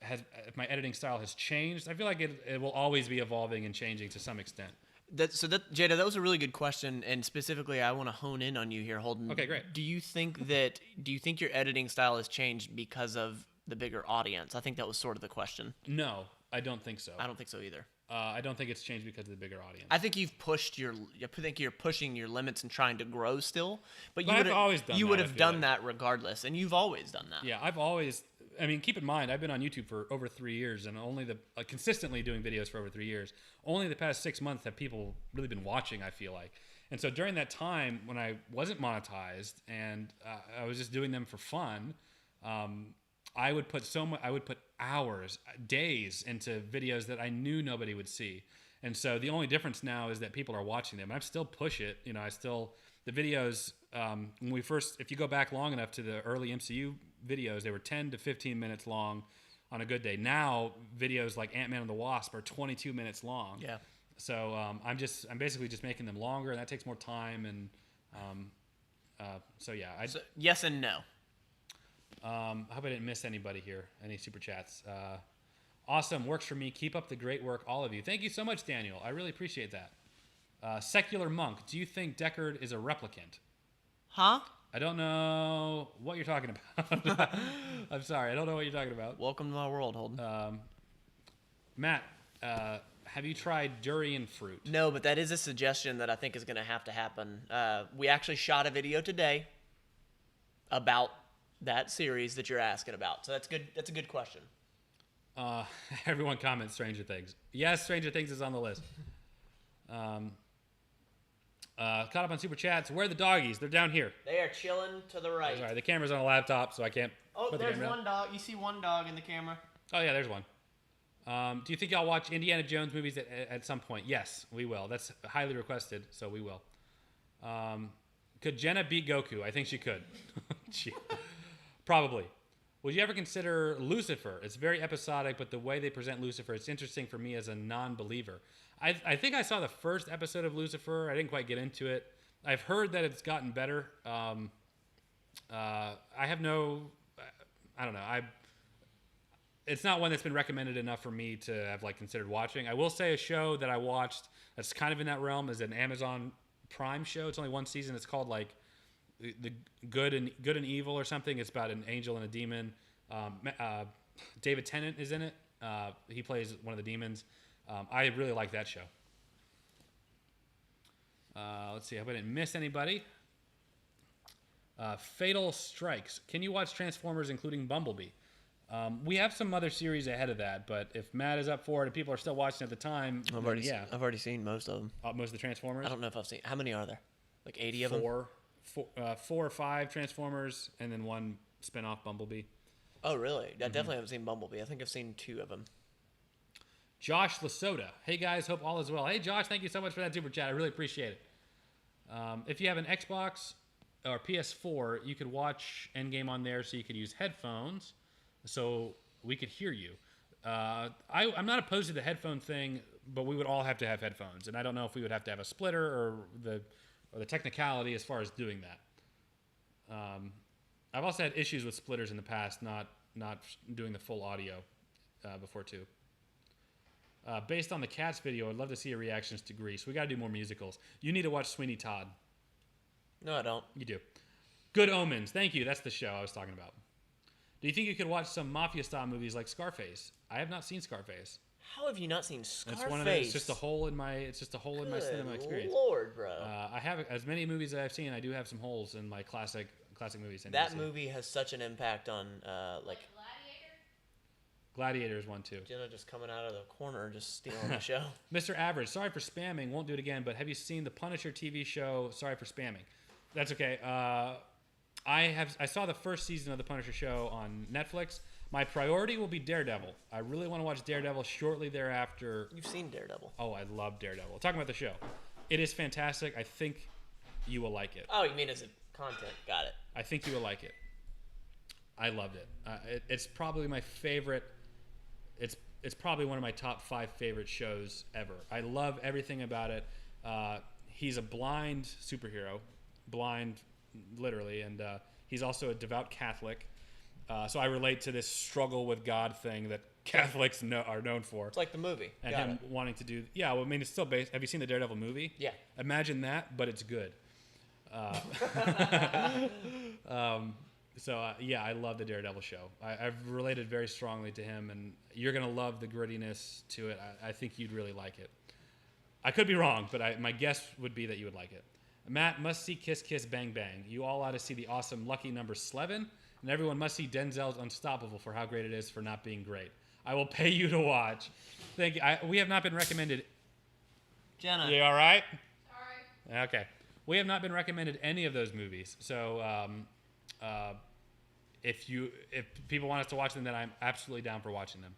if my editing style has changed, I feel like it will always be evolving and changing to some extent. Jada, that was a really good question, and specifically, I want to hone in on you here, Holden. Okay, great. Do you think your editing style has changed because of the bigger audience? I think that was sort of the question. No, I don't think so. I don't think so either. I don't think it's changed because of the bigger audience. I think you're pushing your limits and trying to grow still, but you would have done that regardless, and you've always done that. Yeah, I've always. I mean, keep in mind, I've been on YouTube for over 3 years, and only consistently doing videos for over 3 years. Only the past 6 months have people really been watching, I feel like. And so during that time when I wasn't monetized and I was just doing them for fun, I would put hours, days into videos that I knew nobody would see. And so the only difference now is that people are watching them. And I still push it. You know, the videos, if you go back long enough to the early MCU videos, they were 10 to 15 minutes long on a good day. Now videos like Ant-Man and the Wasp are 22 minutes long. Yeah. So I'm basically just making them longer, and that takes more time. And so yeah. So yes and no. I hope I didn't miss anybody here. Any super chats? Awesome, works for me. Keep up the great work, all of you. Thank you so much, Daniel. I really appreciate that. Secular Monk, do you think Deckard is a replicant? Huh? I don't know what you're talking about. I'm sorry, I don't know what you're talking about. Welcome to my world, Holden. Matt, have you tried durian fruit? No, but that is a suggestion that I think is going to happen. We actually shot a video today about that series that you're asking about. So that's good. That's a good question. Everyone comments Stranger Things. Yes, Stranger Things is on the list. Caught up on Super Chats. Where are the doggies? They're down here. They are chilling to the right. Sorry, the camera's on a laptop, so I can't put the there's camera down. one dog. You see one dog in the camera? Oh, yeah, there's one. Do you think y'all watch Indiana Jones movies at some point? Yes, we will. That's highly requested, so we will. Could Jenna beat Goku? I think she could. Probably. Would you ever consider Lucifer? It's very episodic, but the way they present Lucifer, it's interesting for me as a non-believer. I think I saw the first episode of Lucifer. I didn't quite get into it. I've heard that it's gotten better. I don't know. It's not one that's been recommended enough for me to have considered watching. I will say a show that I watched that's kind of in that realm is an Amazon Prime show. It's only one season. It's called the Good and Evil or something. It's about an angel and a demon. David Tennant is in it. He plays one of the demons. I really like that show. Let's see. I hope I didn't miss anybody. Fatal Strikes. Can you watch Transformers, including Bumblebee? We have some other series ahead of that, but if Matt is up for it and people are still watching at the time, I've already seen most of them. Most of the Transformers? I don't know if I've seen. How many are there? 80 of them? Four or five Transformers, and then one spin-off Bumblebee. Oh, really? I definitely haven't seen Bumblebee. I think I've seen 2 of them. Josh Lasoda. Hey, guys. Hope all is well. Hey, Josh. Thank you so much for that super chat. I really appreciate it. If you have an Xbox or PS4, you could watch Endgame on there, so you could use headphones so we could hear you. I'm not opposed to the headphone thing, but we would all have to have headphones, and I don't know if we would have to have a splitter or the technicality as far as doing that. I've also had issues with splitters in the past, not doing the full audio before too. Based on the Cats video, I'd love to see your reactions to Grease. We got to do more musicals. You need to watch Sweeney Todd. No, I don't. You do. Good Omens. Thank you. That's the show I was talking about. Do you think you could watch some mafia-style movies like Scarface? I have not seen Scarface. How have you not seen Scarface? It's one of those. It's just a hole in my. It's just a hole in my cinema experience. Lord, bro. I have as many movies that I've seen. I do have some holes in my classic movies. That movie has such an impact on Gladiator? Gladiator is one too. Jenna just coming out of the corner, just stealing the show. Mr. Average, sorry for spamming. Won't do it again. But have you seen the Punisher TV show? Sorry for spamming. That's okay. I saw the first season of the Punisher show on Netflix. My priority will be Daredevil. I really want to watch Daredevil shortly thereafter. You've seen Daredevil. Oh, I love Daredevil. Talking about the show. It is fantastic. I think you will like it. Oh, you mean as a content. Got it. I think you will like it. I loved it. It's probably my favorite. It's probably one of my top 5 favorite shows ever. I love everything about it. He's a blind superhero. Blind, literally. And he's also a devout Catholic. So I relate to this struggle with God thing that Catholics are known for. It's like the movie. And him wanting to do... Yeah, well, I mean, it's still based... Have you seen the Daredevil movie? Yeah. Imagine that, but it's good. Yeah, I love the Daredevil show. I've related very strongly to him, and you're going to love the grittiness to it. I think you'd really like it. I could be wrong, but my guess would be that you would like it. Matt, must see Kiss Kiss Bang Bang. You all ought to see the awesome Lucky Number 11. And everyone must see Denzel's Unstoppable for how great it is for not being great. I will pay you to watch. Thank you. We have not been recommended. Jenna. You all right? Sorry. Okay. We have not been recommended any of those movies. So if people want us to watch them, then I'm absolutely down for watching them.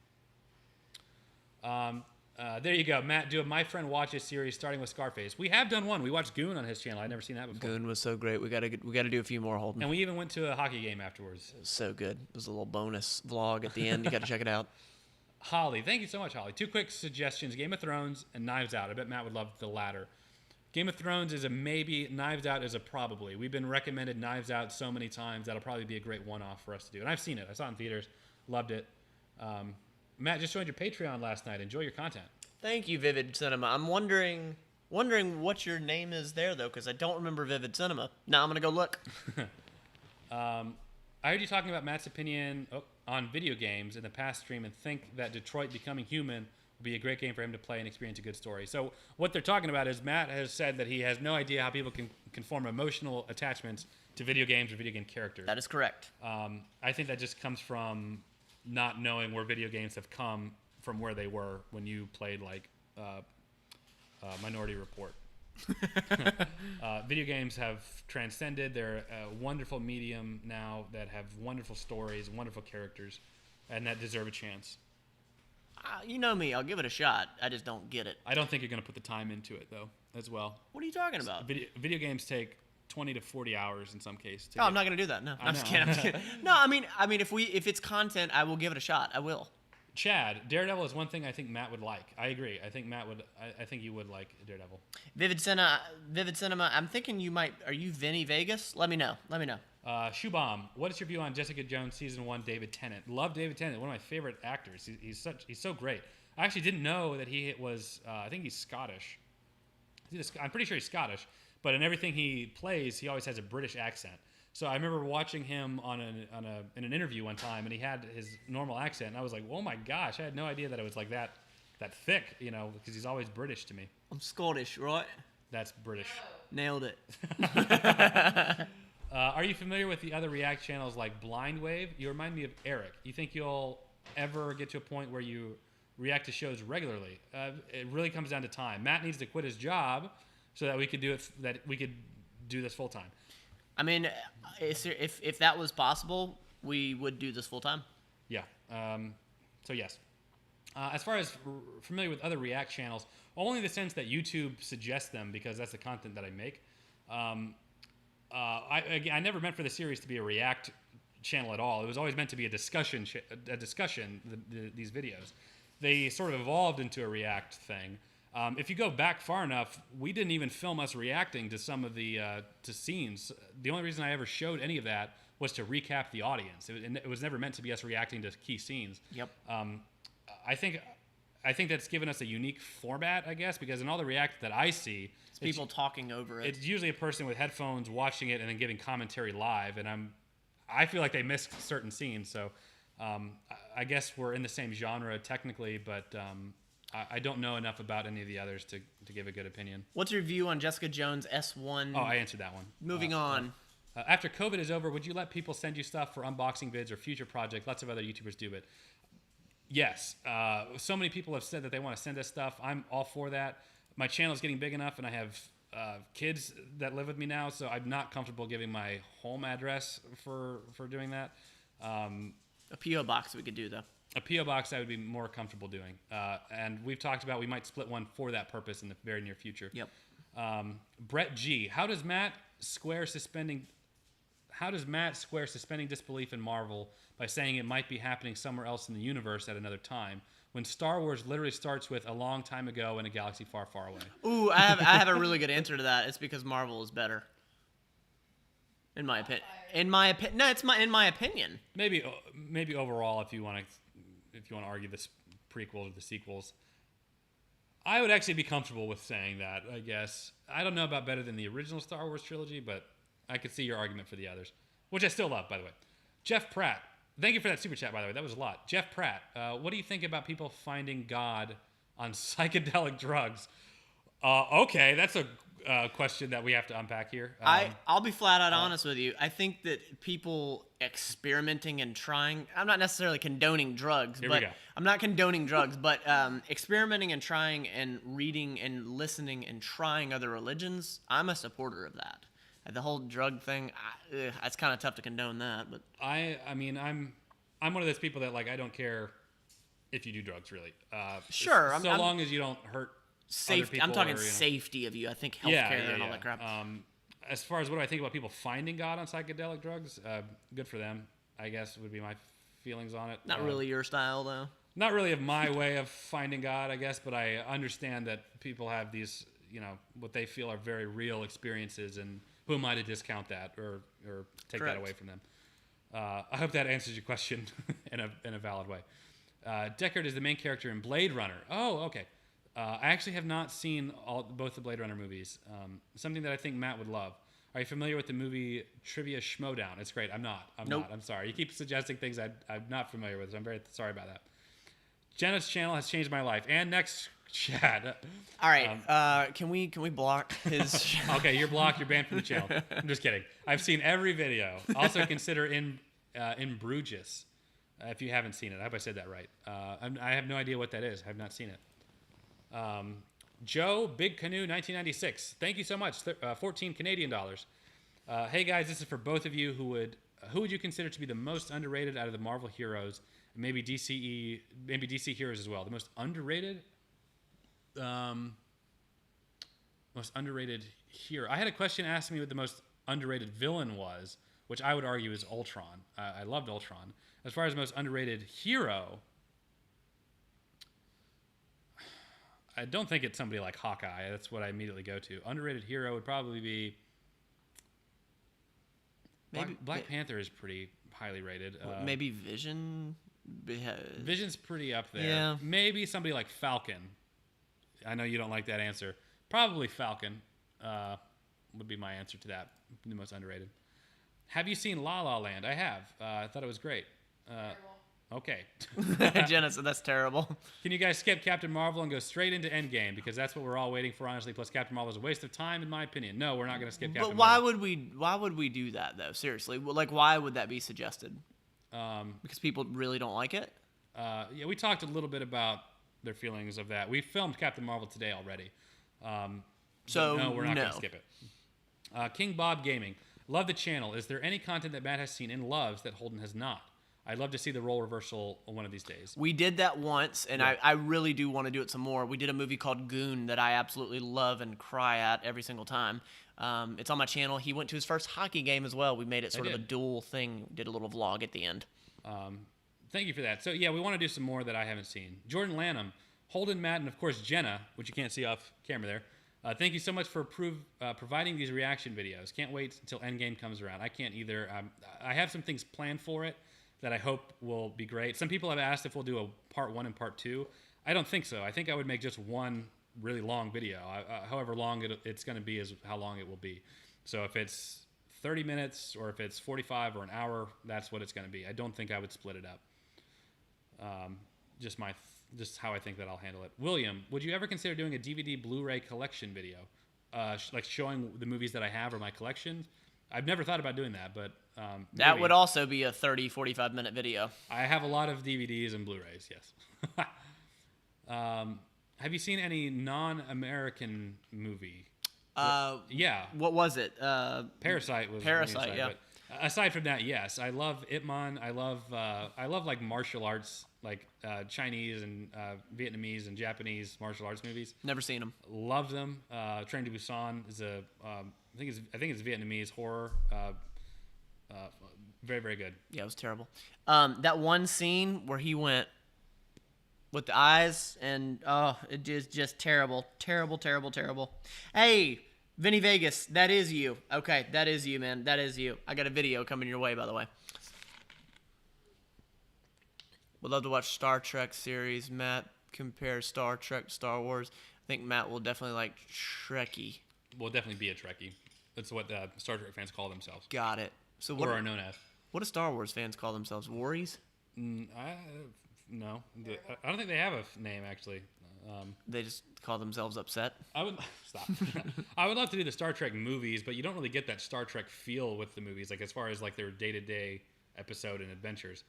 There you go, Matt. Do a My Friend Watches series starting with Scarface. We have done one. We watched Goon on his channel. I'd never seen that before. Goon was so great. We gotta do a few more, Holden. And we even went to a hockey game afterwards. It was so good. It was a little bonus vlog at the end. You got to check it out. Holly, thank you so much, Holly. 2 quick suggestions: Game of Thrones and Knives Out. I bet Matt would love the latter. Game of Thrones is a maybe. Knives Out is a probably. We've been recommended Knives Out so many times that'll probably be a great one-off for us to do. And I've seen it. I saw it in theaters. Loved it. Matt just joined your Patreon last night. Enjoy your content. Thank you, Vivid Cinema. I'm wondering Wondering what your name is there, though, because I don't remember Vivid Cinema. Now I'm going to go look. I heard you talking about Matt's opinion on video games in the past stream and think that Detroit Becoming Human would be a great game for him to play and experience a good story. So what they're talking about is Matt has said that he has no idea how people can form emotional attachments to video games or video game characters. That is correct. I think that just comes from not knowing where video games have come from where they were when you played like Minority Report. Video games have transcended. They're a wonderful medium now that have wonderful stories, wonderful characters, and that deserve a chance. You know me. I'll give it a shot. I just don't get it. I don't think you're going to put the time into it, though, as well. What are you talking about? Video games take 20 to 40 hours in some cases. Oh, I'm not going to do that. No, I'm just kidding. No, I mean, if it's content, I will give it a shot. I will. Chad, Daredevil is one thing I think Matt would like. I agree. I think Matt would. I think you would like Daredevil. Vivid Cinema. I'm thinking you might. Are you Vinny Vegas? Let me know. Shoebomb, what is your view on Jessica Jones season 1? David Tennant. Love David Tennant. One of my favorite actors. He's so great. I actually didn't know that he was. I think he's Scottish. I'm pretty sure he's Scottish. But in everything he plays, he always has a British accent. So I remember watching him in an interview one time, and he had his normal accent, and I was like, "Oh my gosh!" I had no idea that it was like that thick, because he's always British to me. I'm Scottish, right? That's British. Nailed it. Are you familiar with the other React channels like Blind Wave? You remind me of Eric. You think you'll ever get to a point where you react to shows regularly? It really comes down to time. Matt needs to quit his job so that we could do it. That we could do this full time. I mean, if that was possible, we would do this full time. Yeah. So yes. As far as familiar with other React channels, only in the sense that YouTube suggests them because that's the content that I make. I never meant for the series to be a React channel at all. It was always meant to be a discussion. These videos, they sort of evolved into a React thing. If you go back far enough, we didn't even film us reacting to some of the to scenes. The only reason I ever showed any of that was to recap the audience. It was never meant to be us reacting to key scenes. Yep. I think that's given us a unique format, I guess, because in all the React that I see, it's people talking over it. It's usually a person with headphones watching it and then giving commentary live, and I feel like they missed certain scenes. So I guess we're in the same genre technically, but I don't know enough about any of the others to give a good opinion. What's your view on Jessica Jones S1? Oh, I answered that one. Moving on. After COVID is over, would you let people send you stuff for unboxing vids or future projects? Lots of other YouTubers do it. Yes. So many people have said that they want to send us stuff. I'm all for that. My channel is getting big enough, and I have kids that live with me now, so I'm not comfortable giving my home address for doing that. A P.O. box we could do, though. A P.O. box I would be more comfortable doing. And we've talked about we might split one for that purpose in the very near future. Yep. Brett G. How does Matt square suspending disbelief in Marvel by saying it might be happening somewhere else in the universe at another time, when Star Wars literally starts with a long time ago in a galaxy far, far away? Ooh, I have a really good answer to that. It's because Marvel is better. In my opinion. In my opinion. Maybe overall, if you want to argue this prequel or the sequels, I would actually be comfortable with saying that, I guess. I don't know about better than the original Star Wars trilogy, but I could see your argument for the others, which I still love, by the way. Jeff Pratt. Thank you for that super chat, by the way. That was a lot. Jeff Pratt, what do you think about people finding God on psychedelic drugs? Okay, that's a question that we have to unpack here. I'll be flat out honest with you. I think that people experimenting and trying, I'm not necessarily condoning drugs, I'm not condoning drugs, but experimenting and trying and reading and listening and trying other religions, I'm a supporter of that. The whole drug thing, it's kind of tough to condone that. But I mean, I'm one of those people that, like, I don't care if you do drugs, really. Sure. So long as you don't hurt other people. I'm talking safety of you. I think healthcare and all that crap. As far as what do I think about people finding God on psychedelic drugs, good for them, I guess, would be my feelings on it. Not really your style, though. Not really of my way of finding God, I guess, but I understand that people have these, what they feel are very real experiences, and who am I to discount that or take Correct. that away from them? I hope that answers your question in a valid way. Deckard is the main character in Blade Runner. Oh, okay. I actually have not seen both the Blade Runner movies. Something that I think Matt would love. Are you familiar with the movie Trivia Schmodown? It's great. I'm not. Nope. I'm sorry. You keep suggesting things I'm not familiar with. So I'm very sorry about that. Jenna's channel has changed my life. And next chat. All right. Can we block his? Okay, you're blocked. You're banned from the channel. I'm just kidding. I've seen every video. Also consider in Bruges. If you haven't seen it, I hope I said that right. I have no idea what that is. I have not seen it. Joe Big Canoe 1996. Thank you so much. 14 Canadian dollars. Hey guys, this is for both of you. Who would you consider to be the most underrated out of the Marvel heroes? Maybe DC heroes as well. The most underrated. Most underrated hero. I had a question asked me what the most underrated villain was, which I would argue is Ultron. I loved Ultron. As far as most underrated hero, I don't think it's somebody like Hawkeye. That's what I immediately go to. Underrated hero would probably be Black Panther is pretty highly rated. Maybe Vision. Vision's pretty up there. Yeah. Maybe somebody like Falcon. I know you don't like that answer. Probably Falcon would be my answer to that. The most underrated. Have you seen La La Land? I have. I thought it was great. Okay. Jenna said that's terrible. Can you guys skip Captain Marvel and go straight into Endgame? Because that's what we're all waiting for, honestly. Plus, Captain Marvel is a waste of time, in my opinion. No, we're not going to skip Captain Marvel. But why would we do that, though? Seriously. Like, why would that be suggested? Because people really don't like it? Yeah, we talked a little bit about their feelings of that. We filmed Captain Marvel today already. So, no, we're not going to skip it. King Bob Gaming. Love the channel. Is there any content that Matt has seen and loves that Holden has not? I'd love to see the role reversal one of these days. We did that once, and yeah. I really do want to do it some more. We did a movie called Goon that I absolutely love and cry at every single time. It's on my channel. He went to his first hockey game as well. We made it sort of a dual thing. Did a little vlog at the end. Thank you for that. So, yeah, we want to do some more that I haven't seen. Jordan Lanham, Holden, Matt, and, of course, Jenna, which you can't see off camera there. Thank you so much for providing these reaction videos. Can't wait until Endgame comes around. I can't either. I have some things planned for it that I hope will be great. Some people have asked if we'll do a part 1 and part 2. I don't think so. I think I would make just one really long video. However long it's going to be is how long it will be. So if it's 30 minutes or if it's 45 or an hour, that's what it's going to be. I don't think I would split it up. Just how I think that I'll handle it. William, would you ever consider doing a DVD Blu-ray collection video? Like showing the movies that I have or my collection? I've never thought about doing that, but that would also be a 30, 45-minute video. I have a lot of DVDs and Blu-rays, yes. Have you seen any non-American movie? Yeah. What was it? Parasite was Parasite, yeah. But aside from that, yes, I love Ip Man. I love like martial arts, like Chinese and Vietnamese and Japanese martial arts movies. Never seen them. Love them. Train to Busan is I think it's Vietnamese horror. Very, very good. Yeah, it was terrible. That one scene where he went with the eyes and it is just terrible, terrible, terrible, terrible. Hey, Vinny Vegas, that is you. Okay, that is you, man. That is you. I got a video coming your way, by the way. Would love to watch Star Trek series. Matt compares Star Trek to Star Wars. I think Matt will definitely like Trekkie. Will definitely be a Trekkie. That's what Star Trek fans call themselves. Got it. So what are known as. What do Star Wars fans call themselves? Worries? No. I don't think they have a name, actually. They just call themselves upset? I would love to do the Star Trek movies, but you don't really get that Star Trek feel with the movies, like as far as like their day-to-day episode and adventures.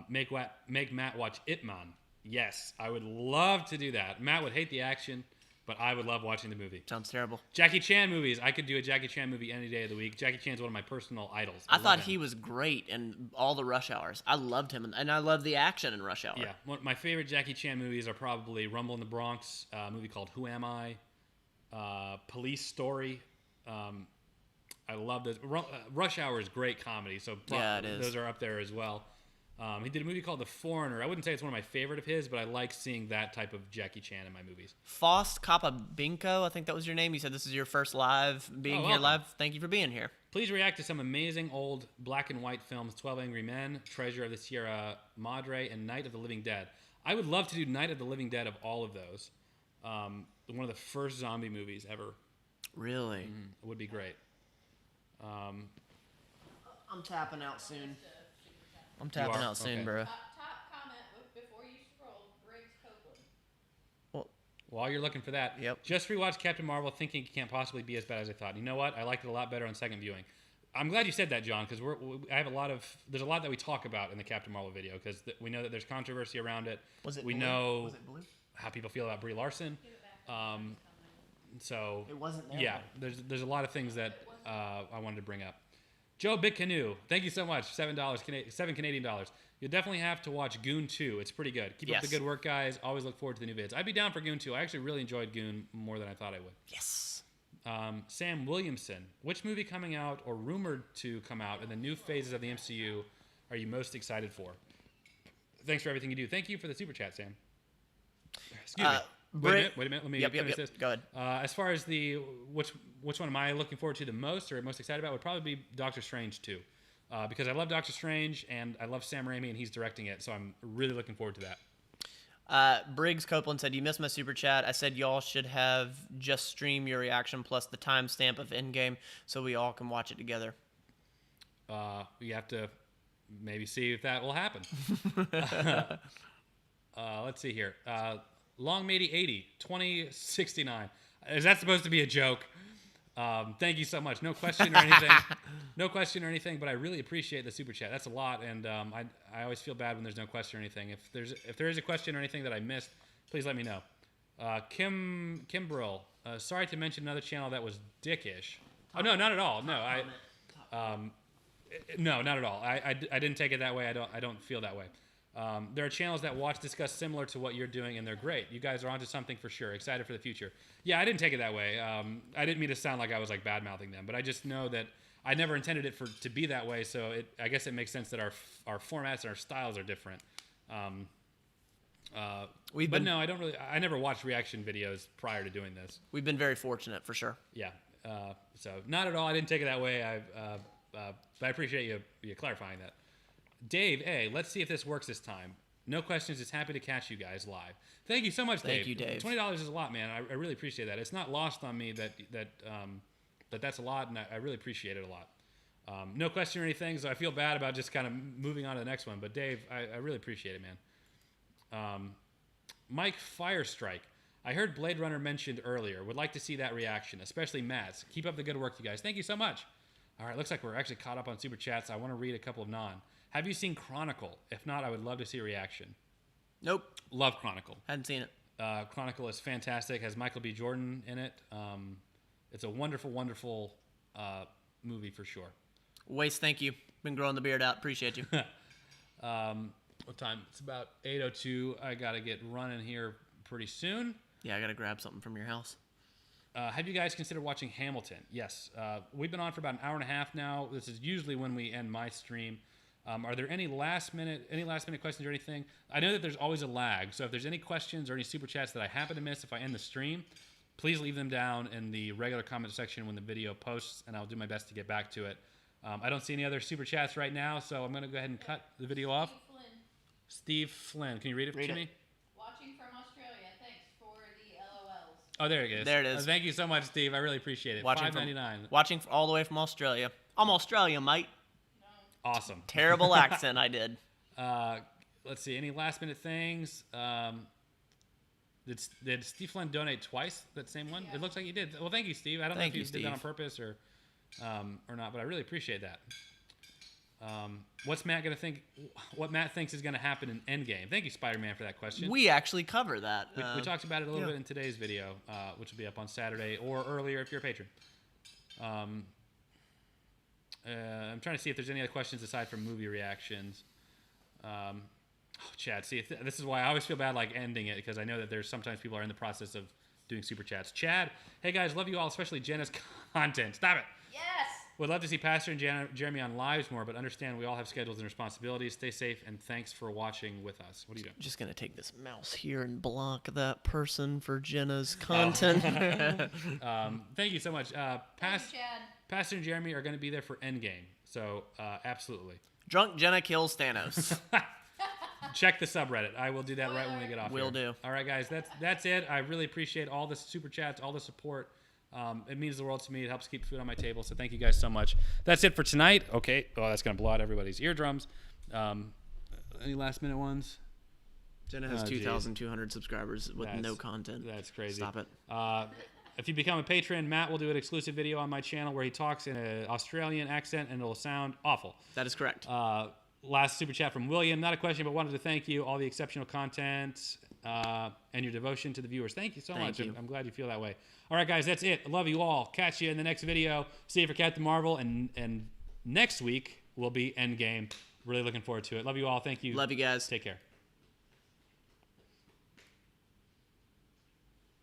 Make Matt watch Ip Man. Yes, I would love to do that. Matt would hate the action, but I would love watching the movie. Sounds terrible. Jackie Chan movies. I could do a Jackie Chan movie any day of the week. Jackie Chan's one of my personal idols. I thought he was great in all the Rush Hours. I loved him, and I love the action in Rush Hour. Yeah, one of my favorite Jackie Chan movies are probably Rumble in the Bronx, a movie called Who Am I, Police Story. I love those. Rush Hour is great comedy, so yeah, it is. Those are up there as well. He did a movie called The Foreigner. I wouldn't say it's one of my favorite of his, but I like seeing that type of Jackie Chan in my movies. Faust Capabinko, I think that was your name. You said this is your first live being here live. Thank you for being here. Please react to some amazing old black and white films, 12 Angry Men, Treasure of the Sierra Madre, and Night of the Living Dead. I would love to do Night of the Living Dead of all of those. One of the first zombie movies ever. Really? It would be great. I'm tapping out soon. I'm You tapping are? out soon, Okay. bro. Top comment before you scroll, Briggs Copeland. Well, While you're looking for that, Yep. just rewatched Captain Marvel, thinking it can't possibly be as bad as I thought. You know what? I liked it a lot better on second viewing. I'm glad you said that, John, because there's a lot that we talk about in the Captain Marvel video, because we know that there's controversy around it. was it We blue? know Was it blue? how people feel about Brie Larson. So It wasn't there. yeah, there's a lot of things that I wanted to bring up. Joe Big Canoe, thank you so much. $7 Canadian dollars. You'll definitely have to watch Goon 2. It's pretty good. Keep up the Yes. good work, guys. Always look forward to the new vids. I'd be down for Goon 2. I actually really enjoyed Goon more than I thought I would. Yes. Sam Williamson, which movie coming out or rumored to come out in the new phases of the MCU are you most excited for? Thanks for everything you do. Thank you for the super chat, Sam. Excuse me. Wait a minute. Let me finish this. Go ahead. As far as the which one am I looking forward to the most or most excited about would probably be Doctor Strange 2. Because I love Doctor Strange and I love Sam Raimi and he's directing it, so I'm really looking forward to that. Briggs Copeland said, you missed my super chat. I said y'all should have just stream your reaction plus the timestamp of Endgame so we all can watch it together. We have to maybe see if that will happen. Let's see here. Long Matey 80, 2069. Is that supposed to be a joke? Thank you so much. No question or anything. But I really appreciate the super chat. That's a lot, and I always feel bad when there's no question or anything. If there is a question or anything that I missed, please let me know. Kim Brill, sorry to mention another channel that was dickish. Oh no, not at all. No, no, not at all. I didn't take it that way. I don't feel that way. There are channels that discuss similar to what you're doing, and they're great. You guys are onto something for sure. Excited for the future. Yeah, I didn't take it that way. I didn't mean to sound like I was like bad-mouthing them, but I just know that I never intended it to be that way, so I guess it makes sense that our formats and our styles are different. No, I never watched reaction videos prior to doing this. We've been very fortunate, for sure. Yeah. So not at all. I didn't take it that way. But I appreciate you clarifying that. Dave A, let's see if this works this time. No questions. Just happy to catch you guys live. Thank you so much, Dave. Thank you, Dave. $20 is a lot, man. I really appreciate that. It's not lost on me that's a lot, and I really appreciate it a lot. No question or anything, so I feel bad about just kind of moving on to the next one. But Dave, I really appreciate it, man. Mike Firestrike, I heard Blade Runner mentioned earlier. Would like to see that reaction, especially Matt's. Keep up the good work, you guys. Thank you so much. All right, looks like we're actually caught up on super chats. I want to read a couple of Have you seen Chronicle? If not, I would love to see a reaction. Nope. Love Chronicle. Hadn't seen it. Chronicle is fantastic. Has Michael B. Jordan in it. It's a wonderful, wonderful movie for sure. Waste, thank you. Been growing the beard out. Appreciate you. What time? It's about 8:02. I got to get running here pretty soon. Yeah, I got to grab something from your house. Have you guys considered watching Hamilton? Yes. We've been on for about an hour and a half now. This is usually when we end my stream. Are there any last minute questions or anything? I know that there's always a lag, so if there's any questions or any super chats that I happen to miss if I end the stream, please leave them down in the regular comment section when the video posts, and I'll do my best to get back to it. I don't see any other super chats right now, so I'm going to go ahead and cut the video off. Steve Flynn. Can you read it to me? Watching from Australia. Thanks for the LOLs. Oh, there it is. There it is. Thank you so much, Steve. I really appreciate it. $5.99. Watching all the way from Australia. I'm Australian, mate. Awesome. Terrible accent I did. Let's see. Any last minute things? Did Steve Flynn donate twice? That same one? Yeah. It looks like he did. Well, thank you, Steve. I don't know if you did that on purpose or not, but I really appreciate that. What's Matt gonna think? What Matt thinks is gonna happen in Endgame? Thank you, Spider-Man, for that question. We actually cover that. We talked about it a little bit in today's video, which will be up on Saturday or earlier if you're a patron. I'm trying to see if there's any other questions aside from movie reactions. Chad, see, this is why I always feel bad like ending it, because I know that there's sometimes people are in the process of doing super chats. Chad, hey guys, love you all, especially Jenna's content. Stop it. Yes. Would love to see Pastor and Jeremy on lives more, but understand we all have schedules and responsibilities. Stay safe, and thanks for watching with us. What are you doing? Just gonna take this mouse here and block that person for Jenna's content. Thank you so much. Thank you, Chad. Pastor and Jeremy are going to be there for Endgame, so absolutely. Drunk Jenna kills Thanos. check the subreddit. I will do that right when we get off. Will here. do. All right, guys. That's it. I really appreciate all the super chats, all the support. It means the world to me. It helps keep food on my table. So thank you guys so much. That's it for tonight. Okay. Oh, that's gonna blow out everybody's eardrums. Any last minute ones? Jenna has 2,200 subscribers with no content. That's crazy. Stop it. If you become a patron, Matt will do an exclusive video on my channel where he talks in an Australian accent and it'll sound awful. That is correct. Last super chat from William. Not a question, but wanted to thank you. All the exceptional content and your devotion to the viewers. Thank you so much. You. I'm glad you feel that way. All right, guys, that's it. I love you all. Catch you in the next video. See you for Captain Marvel. And next week will be Endgame. Really looking forward to it. Love you all. Thank you. Love you guys. Take care.